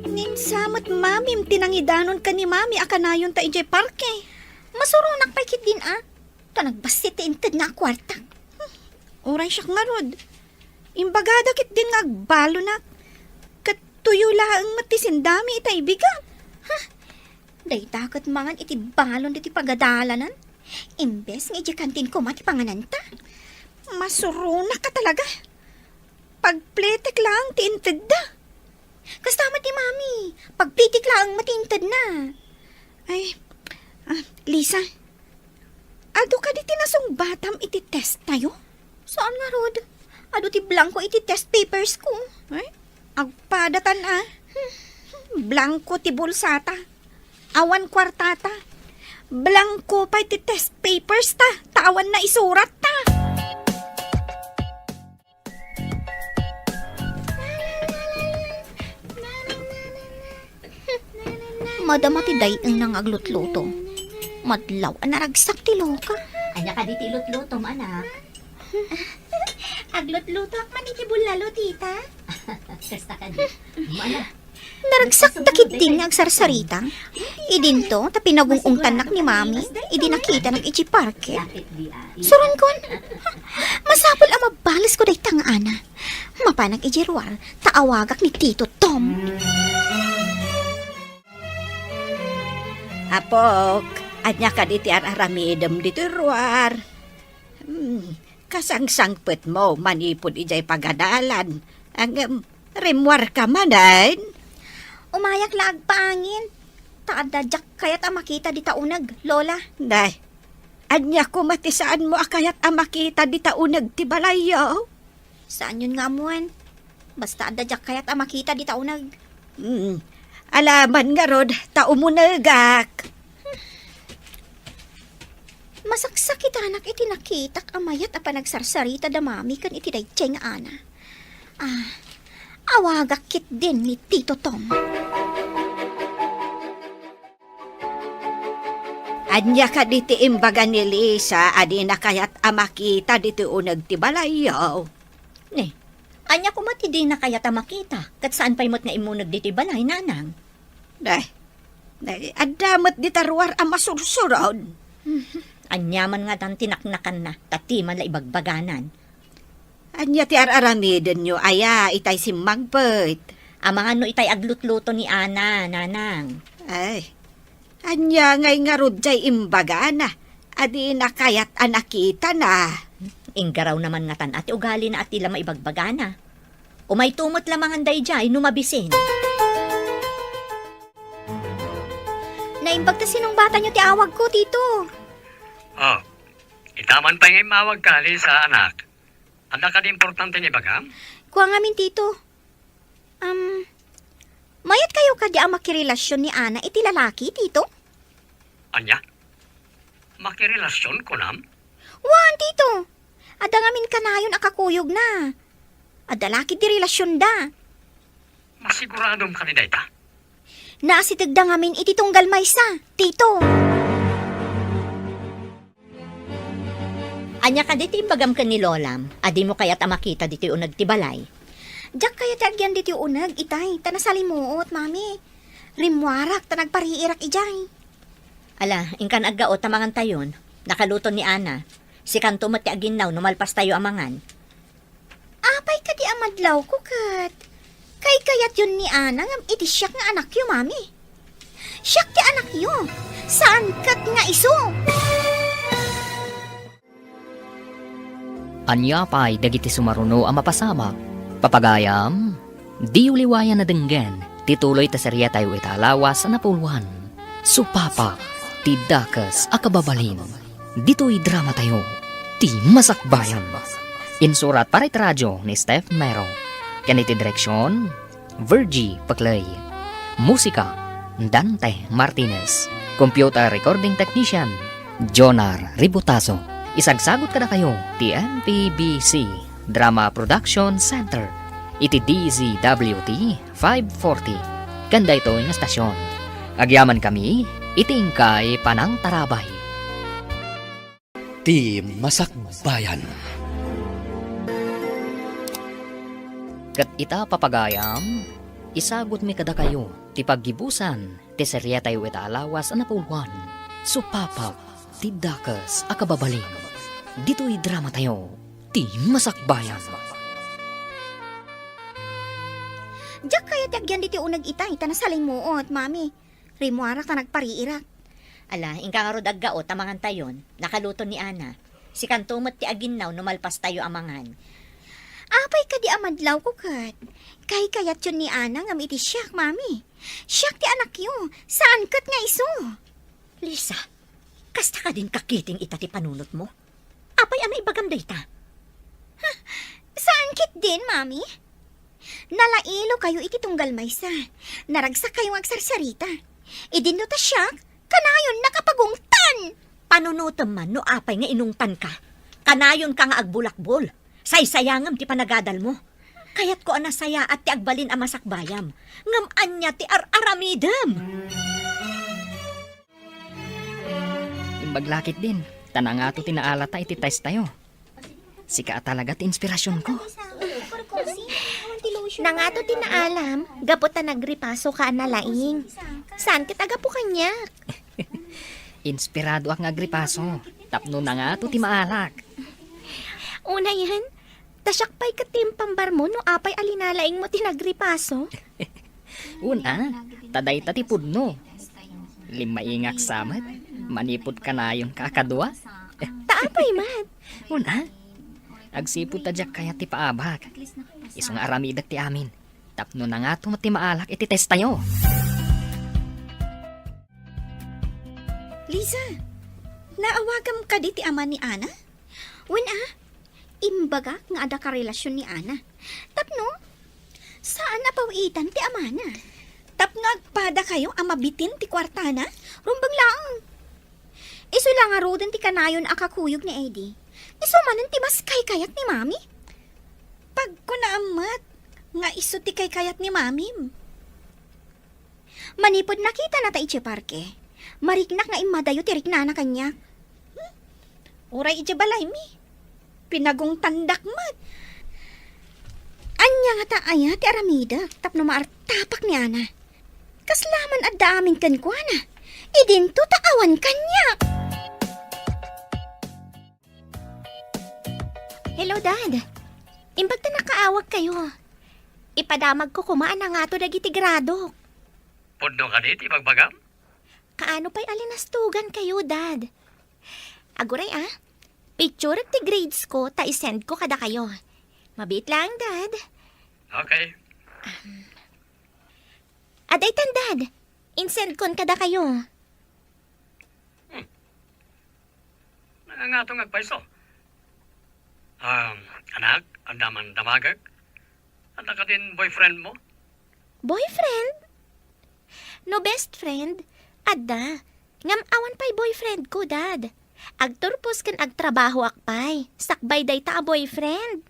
Ninsamot, Mami, tinangidanon ka ni Mami akanayon ta ijay parke. Masurunak pa kit din Ta nagbasit ti inted na kwarta. Oray siya nga rod. Imbagada kit din nga agbalo na. Katuyo laang matisindami itay bigan. Day takot mangan iti balon iti pagadalanan. Imbes nga iti kantin ko mati pangananta. Masurunak ka talaga. Pagpletek lang ti inted da. Kasama ti Mami. Pagplitik lang matinted na. Ay, Lisa. Ado ka di tinasong batam iti test tayo? Saan nga, Rod? Ado ti blanco iti test papers ko. Ay, agpadatan Blanco ti bulsata. Awan kwartata. Blanco pa iti test papers ta. Tawan na isurat ta. Madama ti dayeng nang aglutluto. Madlaw ang naragsak ti loka. Anya ka di ti lutlutom anak. Aglot-luto ak man iti bulalo, tita. Kasta ka di. Mana. Naragsak takit din nga agsarsarita. Idinto, ta pinagungungtan nak ni Mami. Idi nakita nag ichi parke. Suron kon. Masapol ang mabalis ko day tang ana. Mapanag ijiruar, taawagak ni Tito Tom. Apok, anya ka di ti aramidem di ruar. Kasangsangpet mo manipod ijay pagadalan. Ang rimwar ka manan. Umayak laag paangin. Taadadyak kayat ang makita di taunag, Lola. Day, anya ko matisaan mo akayat ang makita di taunag ti balayo. Saan yun nga muan? Basta adadyak kayat ang makita di taunag. Alaman nga rod, taumunagak. Masaksak kita anak iti nakitak amayat a panagsarsarita da Mami kan iti dayjay nga ana. Awagak kit din ni Tito Tom. Anya ka di ti imbaga ni Lisa, adi na kayat amakita di ti unag ti balayo. Ne, anya ko mati di na kayat amakita, kat saan pa'y mo't nga imunag di ti balay, nanang? Day, adamot di taruar ang masursurod. Anyaman nga dan tinaknakan na, tatiman la ibagbaganan. Anya ti araramiden nyo, aya, itay si Magpet. Amang ano itay aglutluto ni Ana, nanang. Ay, anya ngay nga rudjay imbaga na, adi na kayat anakita na. Inggaraw naman nga tan ati ugali na ati lama ibagbagana. Umay tumot lamang anday jay, numabisin. Naimbag ta sinong bata nyo ti awag ko, Tito. Oh, itaman pa yung mawag kali sa anak. Anak ka di importante ni Bagam? Kuha nga min, Tito. Mayat kayo ka di ang makirelasyon ni Ana iti lalaki, Tito? Anya? Makirelasyon ko nam? Wan, Tito. Ada ngamin kanayon akakuyog na. Ada laki di relasyon da. Masiguradong ka ni dayta? Naasitig da ngamin iti tunggal maysa, tito. Anya ka diti bagam ka ni Lolam, adi mo kaya't amakita diti unag ti balay. Diyak kaya tagyan diti unag, itay, tanasalimuot, mami. Rimwarak, tanagpariirak ijay. Ala, ingkan aggaot tamangan tayon, nakaluto ni Ana. Si kanto mo ti aginaw, numalpas tayo amangan. Apay ka di amadlaw ko, kat. Kay kayat yun ni Ana, ngam iti siyak nga anak yo, mami. Siyak ti anak yo. Saan kat nga iso? Anya pa'y dagiti sumaruno ang mapasama. Papagayam, di uliwayan na denggen, tituloy ta serya tayo italawas na puluhan. Supapa, ti dakas akababalin. Dito'y drama tayo, ti masakbayan. Insurat para iti radyo ni Steph Mero. Kaniti direksyon, Virgie Paclay. Musika, Dante Martinez. Computer recording technician, Jonar Ributaso. Isagsagot ka na kayo, ti MPBC Drama Production Center. Iti DZWT 540. Kanda ito yung estasyon. Agyaman kami, itingkay panang tarabay. Ti Masakbayan. Kat ita papagayam, isagot mi kada kayo, ti paggibusan, ti serya tayo italawas na puluhan. Supapa, ti dakas akababaling. Dito'y drama tayo, ti masakbayan. Diyak kaya tagyan diti unag itay, tanasalimuot, mami. Rimwarak, tanagpariirak. Ala, ingka nga rod aggaot tamangan tayon, nakaluto ni Ana. Si kanto mo ti aginaw, numalpas tayo amangan. Apay ka di amadlaw ko, kat. Kay kayat yun ni Ana, ngam iti siyak, mami. Siyak ti anak yo. Saan kat nga iso? Lisa, kasta ka din kakiting ita ti panunot mo? Apay amay bagam dayta. Saan kit din, mami? Nalailo kayo iti tunggal maysa. Naragsak kayong agsarsarita. Idino ta siyak, kanayon nakapagungtan. Panunutom man no apay nga inungtan ka. Kanayon ka nga agbulakbol. Saysayangam ti panagadal mo. Kayat ko anasaya at ti agbalin ang masakbayam. Ngam anya ti aramidam. Imbaglakit din, tanangato tinaalata iti test tayo. Sika talaga ti inspirasyon ko. Nangato tinaalam, gapot ta nagripaso ka na laing. Saan kita gapo kanya? Inspirado ak ngagripaso, tapno na nga to ti maalak. Una yan, tasyakpay ka timpambar mo no apay alinalaing mo tinagripaso. Una, taday ti pudno. Limaingak samat, manipod ka na yung kakadwa. Taapay man. Una, agsipod ta jak kaya ti paabak. Isong aramidak ti amin. Tapno na nga to ti maalak iti test tayo. Lisa, naawagam ka di ti ama ni Ana? Imbaga nga ada ka relasyon ni Ana. Tapno, saan napawitan ti ama na? Tapno agpada kayo amabitin ti kwartana? Rumbang lang. Iso lang nga roden ti kanayon akakuyog ni Eddie. Iso manan ti mas kay kayat ni Mami. Pag ko naamat, nga iso ti kay kayat ni Mami. Manipod nakita na ta iti parke. Mariknak nga imadayo ti riknana kanya. Uray iti balay mi. Pinagong tandak mat. Anya nga ta aya ti aramida tapno maartapak ni Ana. Kaslaman at daming kankwana. Idinto taawan kanya. Hello, Dad. Imbag ta nakaawag kayo. Ipadamag ko kumaan na nga to dagiti grado. Pundo ka diti magbagam? Kaano pa'y alinastugan kayo, Dad? Aguray picture at ti grades ko, ta isend ko kada kayo. Mabit lang, Dad. Okay. Aday tan, Dad. Insend kon kada kayo. Nangangatong agpaiso. Anak, andaman damagag. Anak ka din boyfriend mo? Boyfriend? No best friend? Adda, ngam awan pa'y boyfriend ko, Dad. Agturpos kan agtrabaho akpay. Sakbay day ta a boyfriend.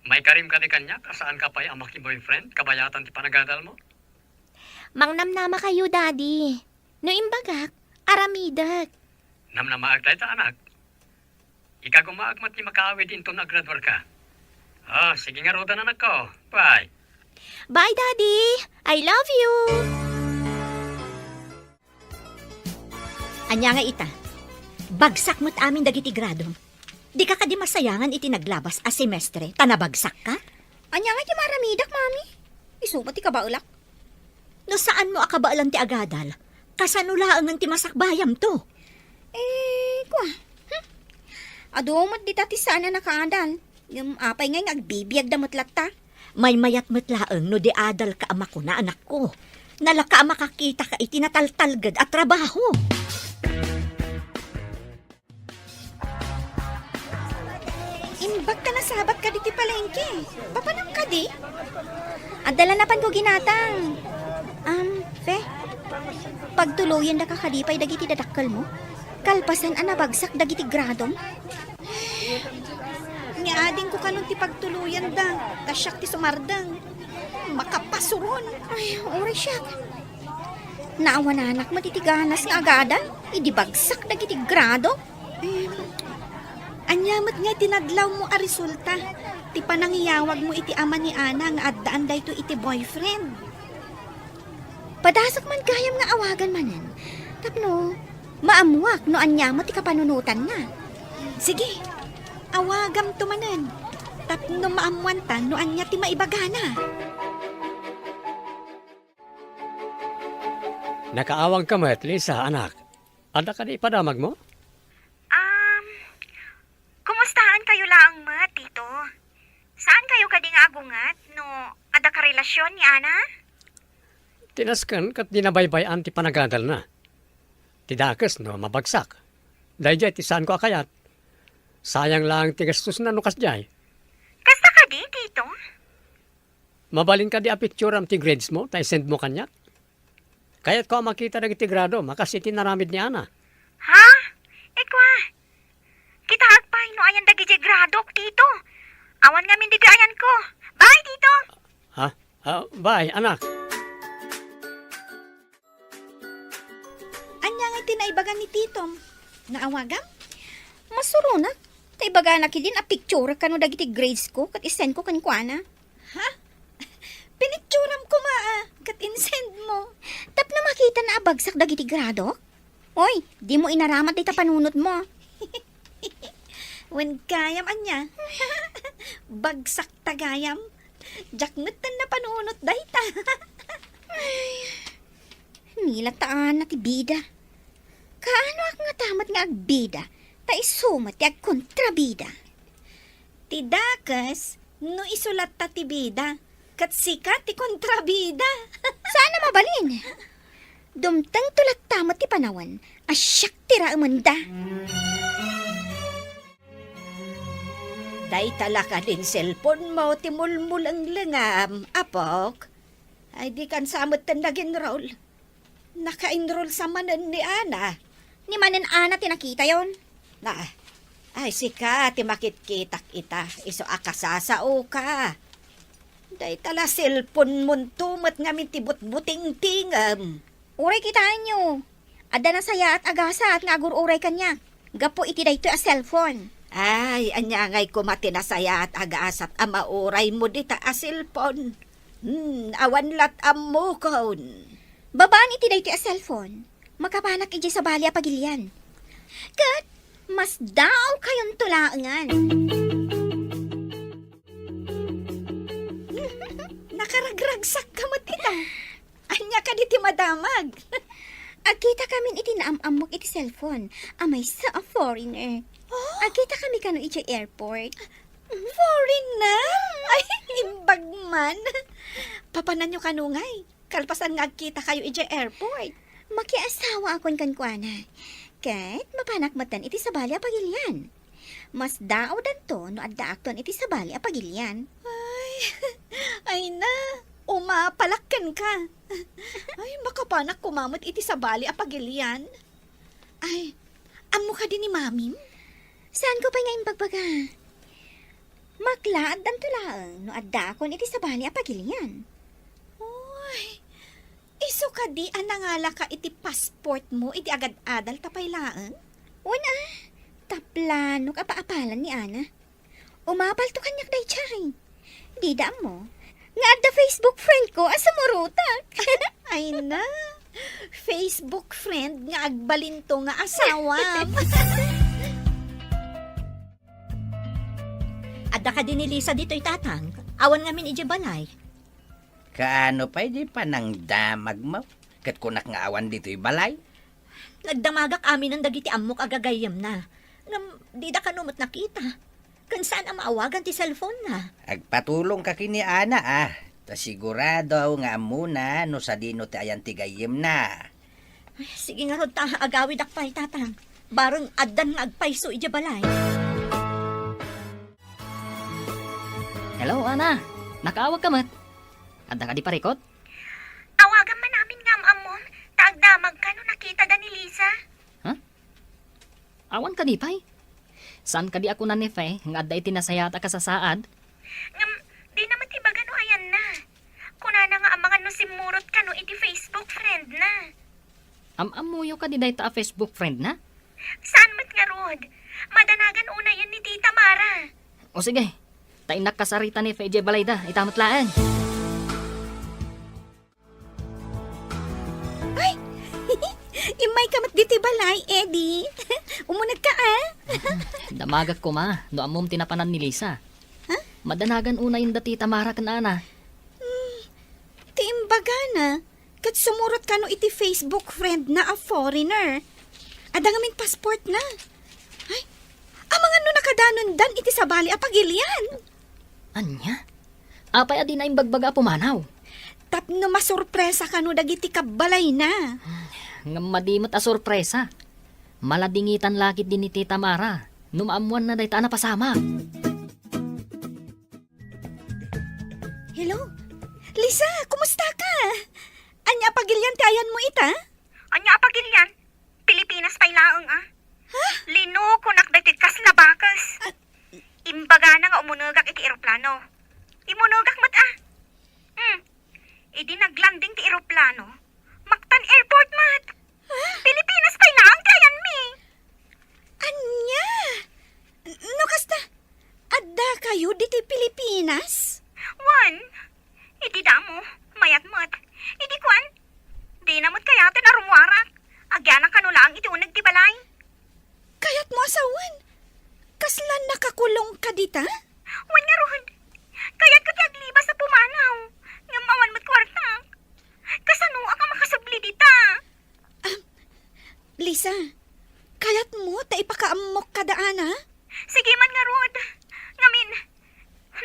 May karim ka di kanya, kasaan ka pa'y amak ni boyfriend, kabayatan ti panagadal mo? Mangnamnama kayo, daddy. No imbagak, aramidak. Namnamaag tayo ta anak. Ika gumaagmat ni makaawid into na gradual ka. Sige nga rodan anak ko. Bye. Bye, daddy. I love you. Anya nga ita, bagsak mo't amin dagiti grado. Di ka kadi masayangan iti naglabas a semestre, tanabagsak ka? Anya nga ti maramidak, mami. Isumat ti kabaulak. No saan mo akabaalan ti agadal? Kasanulaang ng ti masakbayam to. Kwa. Adumat di tati sana nakaadal. Yung apay nga agbibiyag damot latta. May mayat matlaang no di adal ka ama ko na anak ko. Nalaka makakita ka iti nataltalgad at trabaho. Imbag ka na sabat ka di ti palengke. Papanam ka di? Adala na pan ko ginatang. Fe, pagtuluyan da kakadipay dagiti dadakkel mo. Kalpasan anabagsak dagiti gradom. Niading ko kanon ti pagtuluyan da. Kasyak ti sumardang. Makapasuron. Ay, uri siyak. Naawa na anak matitiganas nga agadan. Idi bagsak dagiti grado. Anyamat nga tinadlaw mo a resulta. Ti panangiyawag mo iti ama ni Ana nga addaan dayto iti boyfriend. Padasak man kayam nga awagan manan. Tapno, maamuak no anyamat ti kapanunutan na. Sige, awagam tumanan. Tapno maamuantan no anya ti maibagana. Nakaawang ka met, Lisa, anak. Ada ka di padamag mo? Kumustahan kayo lang, ma, tito? Saan kayo kading agungat, no ada ka relasyon ni Ana? Tinaskan kat dinabaybay ti panagadal na. Tidakas no, mabagsak. Dahil jay, tisaan ko akayat. Sayang lang tigastos na nukas jay. Kasta ka di, tito? Mabalin ka di a picture am ti grades mo, tay send mo kanya. Kaya't ko makita na ti grado, makas iti naramid ni Ana. Ha? Ekwa, kita agpay no ayan dagi gradok, tito. Awan nga di ayan ko. Bye, tito! Ha? Bye, anak. Anya nga tinaibagan ni Titom. Naawagam? Masuro na. Taibaga na kidin a picture kano dagiti grades ko kat isend ko kanikwana. Pinicturam ko maa. Kat insend mo. Tapno makita na abagsak dagiti grado? Oy, di mo inaramat ita panunot mo. When kayam anya. Bagsak tagayam. Jaknutan na panunot dayta. Nila taan na ti bida. Kaano ak nga tamat nga agbida, ta isumat ti agkontrabida. Tidakas, no isulat ta ti bida. Kat sikat ti kontrabida. Sana mabalin. Dumtang tulat tamat ti panawan, asyak tira umanda. Day talaka din cellphone mo, timulmul ang langam, apok. Ay di kan samot tan nag-enroll. Naka-enroll sa manan ni Ana. Ni manen ana tinakita yon. Ay sika, ti makitkitak ita, iso akasasao ka. Day tala cellphone mun tumat ngamin ti butbuting tingam. Uray kitaan nyo. Ada na saya at agasa at nga agur-uray kanya. Gapo iti dayto a cellphone. Ay, anyangay ko matinasaya at agaasat amauray mo dita a cellphone. Awan lat ammo kon. Babaan iti dayto a cellphone. Makapanak iti sa bali a pagilian. Kat, mas daw kayon tulaangan. Nakaragragsak ka matita. Anya ka di ti madamag. Agkita kami iti naamamok iti cellphone. Amay sa a foreigner. Agkita kami kano iti airport. Foreigner? Ay, imbag man. Papanan nyo kanungay. Kalpasan nga agkita kayo iti airport. Makiasawa akon kankwana. Ket mapanakmatan iti sabali a pagilian. Mas daaw danto no adda akton iti sabali a pagilian. Ay na, umapalakkan ka. Ay, makapanak kumamot iti sabali a pagilian. Ay, Amo ka din ni Mamim? Saan ko pa nga bagbaga? Makla at dantulaang no adda kon iti sabali apagilian. Uy, iso ka di anangala ka iti passport mo, iti agad-adal tapaylaan? Una, taplano ka paapalan ni Ana. Umapal to kanyak day chay. Di da mo. Nga adda Facebook friend ko as sumurutak. Ay na, Facebook friend nga agbalinto nga asawam. Adda ka din ni Lisa dito'y tatang. Awan ngamin ije balay. Kaano pa di pa nang damag mo? Kat kunak nga awan dito'y balay. Nagdamagak amin ang dagiti amok agagayam na. Ngam, di da ka numot nakita. Kan saan ang maawagan ti cellphone na? Agpatulong ka kini Ana Ta sigurado nga muna no sa dino ti ayan ti gayem na. Ay, sige nga rod ta, agawid akpay tatang. Barong addan nga agpayso ije balay. Hello, Ana. Nakaawag ka mat. Adda ka di parikot? Awagan man namin nga amon. Taagdamag ka no nakita da ni Lisa. Awan ka di pay. Saan ka di ako na nefe, nga adda iti nasayata ka sa saad? Ngam, di naman tibaga no ayan na. Kunana nga amangan no simurot ka no iti Facebook friend na. Amuyo ka di day ta Facebook friend na? Saan mat nga rod? Madanagan una yan ni Tita Mara. O sige, tainak kasarita ni Feje Balayda, itamat laan. Imay kamat diti balay, Eddie. Umunag ka Damagak ko ma, no amom tinapanan ni Lisa. Madanagan una yung dati Tamara kan Ana. Ti imbaga na. Kat sumurot ka no iti Facebook friend na a foreigner. Ada ngamin passport na. Ay, amangan no nakadanon dan iti sabali a pagilian. Anya? Apay adi na yung bagbaga pumanaw. Tapno masurpresa ka no dagiti kabalay na. Nga madimot a sorpresa. Maladingitan lakit din ni Tita Mara. Numaamuan na day ta na pasama. Hello? Lisa, kumusta ka? Anya pagilian ti ayan mo ita? Anya apagilyan? Pilipinas pa'y laang Lino kunak dati kas labakas. Imbaga na nga umunugak iti eroplano. Imunugak mat Idi naglanding ti eroplano. Mactan Airport mat. Pilipinas pa'y laang kayan mi. Anya? No kasta, adda kayo diti Pilipinas? Wan, idi damo, mayat mat. Idi kwan, di namot kayatin na rumwarak. Agyanan ka no lang iti unag ti balay. Kayat mo asawan? Kaslan nakakulong ka dita? Wan nga rohod, kayat ko ti aglibas sa pumanaw. Ngam awan mat kwarta. Kasano ka makasubli dita? Lisa, kayat mo ta ipakaamok ka daan ha? Sige man nga rod. Ngamin,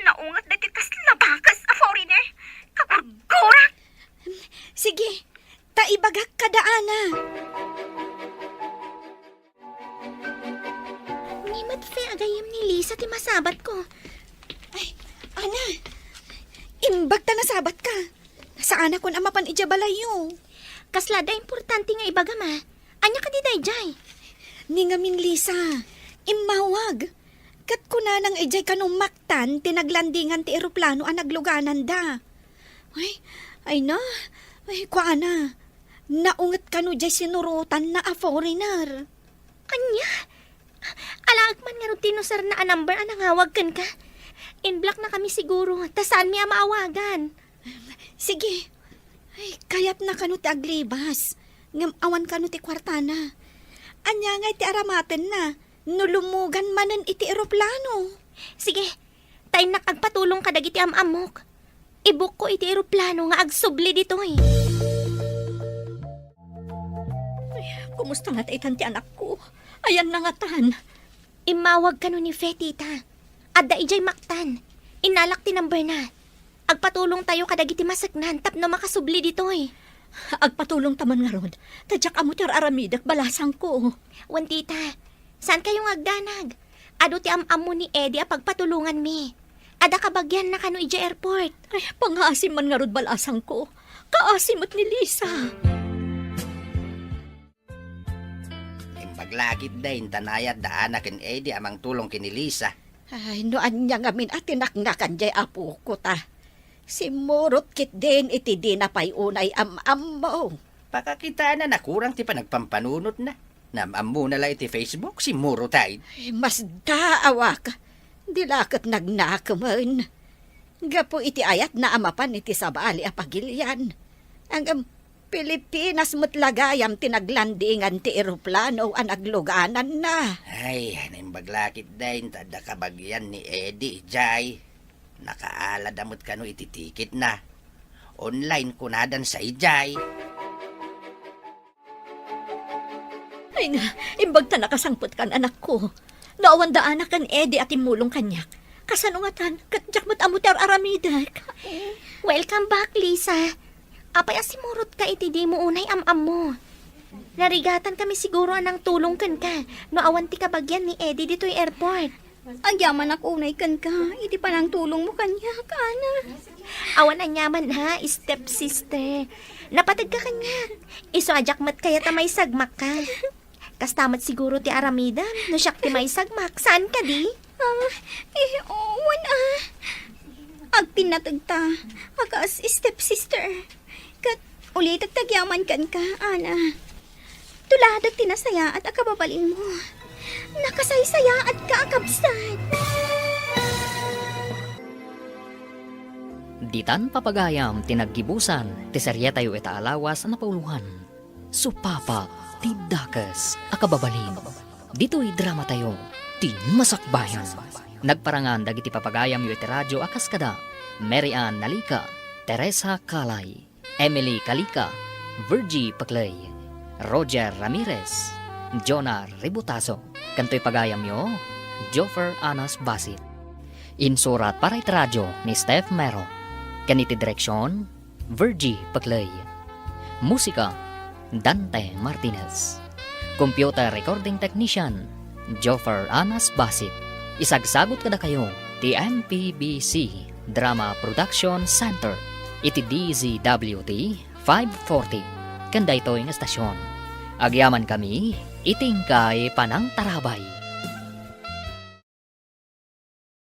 naungat dati kas labakas a foreigner. Kagurgurak. Sige, ta ibagak ka daan ha? Ni Fe agayam ni Lisa ti masabat ko. Ay, Ana, imbag ta nasabat ka. Saan ako na mapan ijabalayo? Kaslada importante nga ibaga ma. Anya ka di dayjay. Ni ngamin Lisa, imawag. Kat kuna nang ijay kanumaktan, tinaglandingan ti eroplano ang nagluganan da. Ay na, kwa na. Naungat ka no jay sinurutan na a foreigner. Anya? Alaag man nga rin tinusar na a number ang nangawag kan ka. In-block na kami siguro, tasaan mi maawagan. Sige, kayat na kano ti aglibas. Ngam awan kano ti kwartana. Anya nga ti aramaten na, nulumugan manen iti eroplano. Sige, tayo nakagpatulong ka dagiti amamok. Ibuk ko iti eroplano nga agsubli dito Kumusta nga ti anak ko? Ayan na nga tan. Imawag ka no ni Fe, tita. Adda ijay maktan. Inalak ti number na. Agpatulong tayo kadagiti masagnan tapno makasubli dito Agpatulong taman nga rod. Tadyak amo ti aramidak balasang ko. Wan tita, saan kayong agdanag? Ado ti amamo ni Eddie a pagpatulungan mi. Ada kabagyan na kano ija airport. Ay, pangaasim man nga rod balasang ko. Kaasim at ni Lisa. Imbagлагid dahin tanayat da anak ken Eddie amang tulong kini Lisa. Ay, noan niya ngamin at tinaknakan jay apo ko ta. Simurot kit din iti di na pa'y unay am mo. Pakakitaan na nakurang ti panagpampanunot na. Namam mo na lang iti Facebook si Muro tayo. Ay, mas daawa ka. Dilakot nagnakaman. Gapo iti ayat na amapan iti sabali apagilyan. Ang Pilipinas mutlagayam tinaglandingan ti eroplano ang agluganan na. Ay, imbagлагid dahin tada kabagyan ni Eddie, Jay. Nakaalad amot kano iti ticket na. Online kunadan sa Jay. Ay nga, imbag ta nakasangpot kan anak ko. Naawan da anak kan Eddie at imulong kanyak. Kasanungatan, katjak mat amutar aramidak. Welcome back, Lisa. Apay asimurot ka iti di mo unay am mo. Narigatan kami siguro anang tulong kan ka. No awan ti kabagyan ni Eddie dito'y airport. Agyaman ako unay kan ka. Iti pa lang tulong mo kanya, kana. Awan ang yaman ha, step-sister. Napatag ka kanya. Iso ajak mat kaya ta may sagmak ka. Kastamat siguro ti aramida. No siyak ti may sagmak. Saan ka di? Owan Agpinatag ta. Akas step-sister. Kat uli tagtagyaman kan ka, ana. Tuladag tinasaya at akababalin mo. Nakasaysaya at kaakabsat. Ditan papagayam tinaggibusan, ti serye tayo itaalawas na pauluhan. Supapa, ti dakas, akababalin. Dito'y drama tayo, ti masakbayan. Nagparangan dagiti papagayam yu iti radyo akas kada, Mary Ann Nalika, Teresa Kalay, Emily Kalika, Virgie Paclay, Roger Ramirez, Jonah Ributaso, kanto'y pagayam yo, Joffer Anas Basit. Insurat para iti radyo ni Steph Mero. Kaniti direksyon, Virgie Paclay. Musika, Dante Martinez. Computer recording technician, Joffer Anas Basit. Isagsagot kada kayo, ti MPBC Drama Production Center. Iti DZWT 540. Kanda ito yung estasyon. Agyaman kami, itingkay panang tarabay.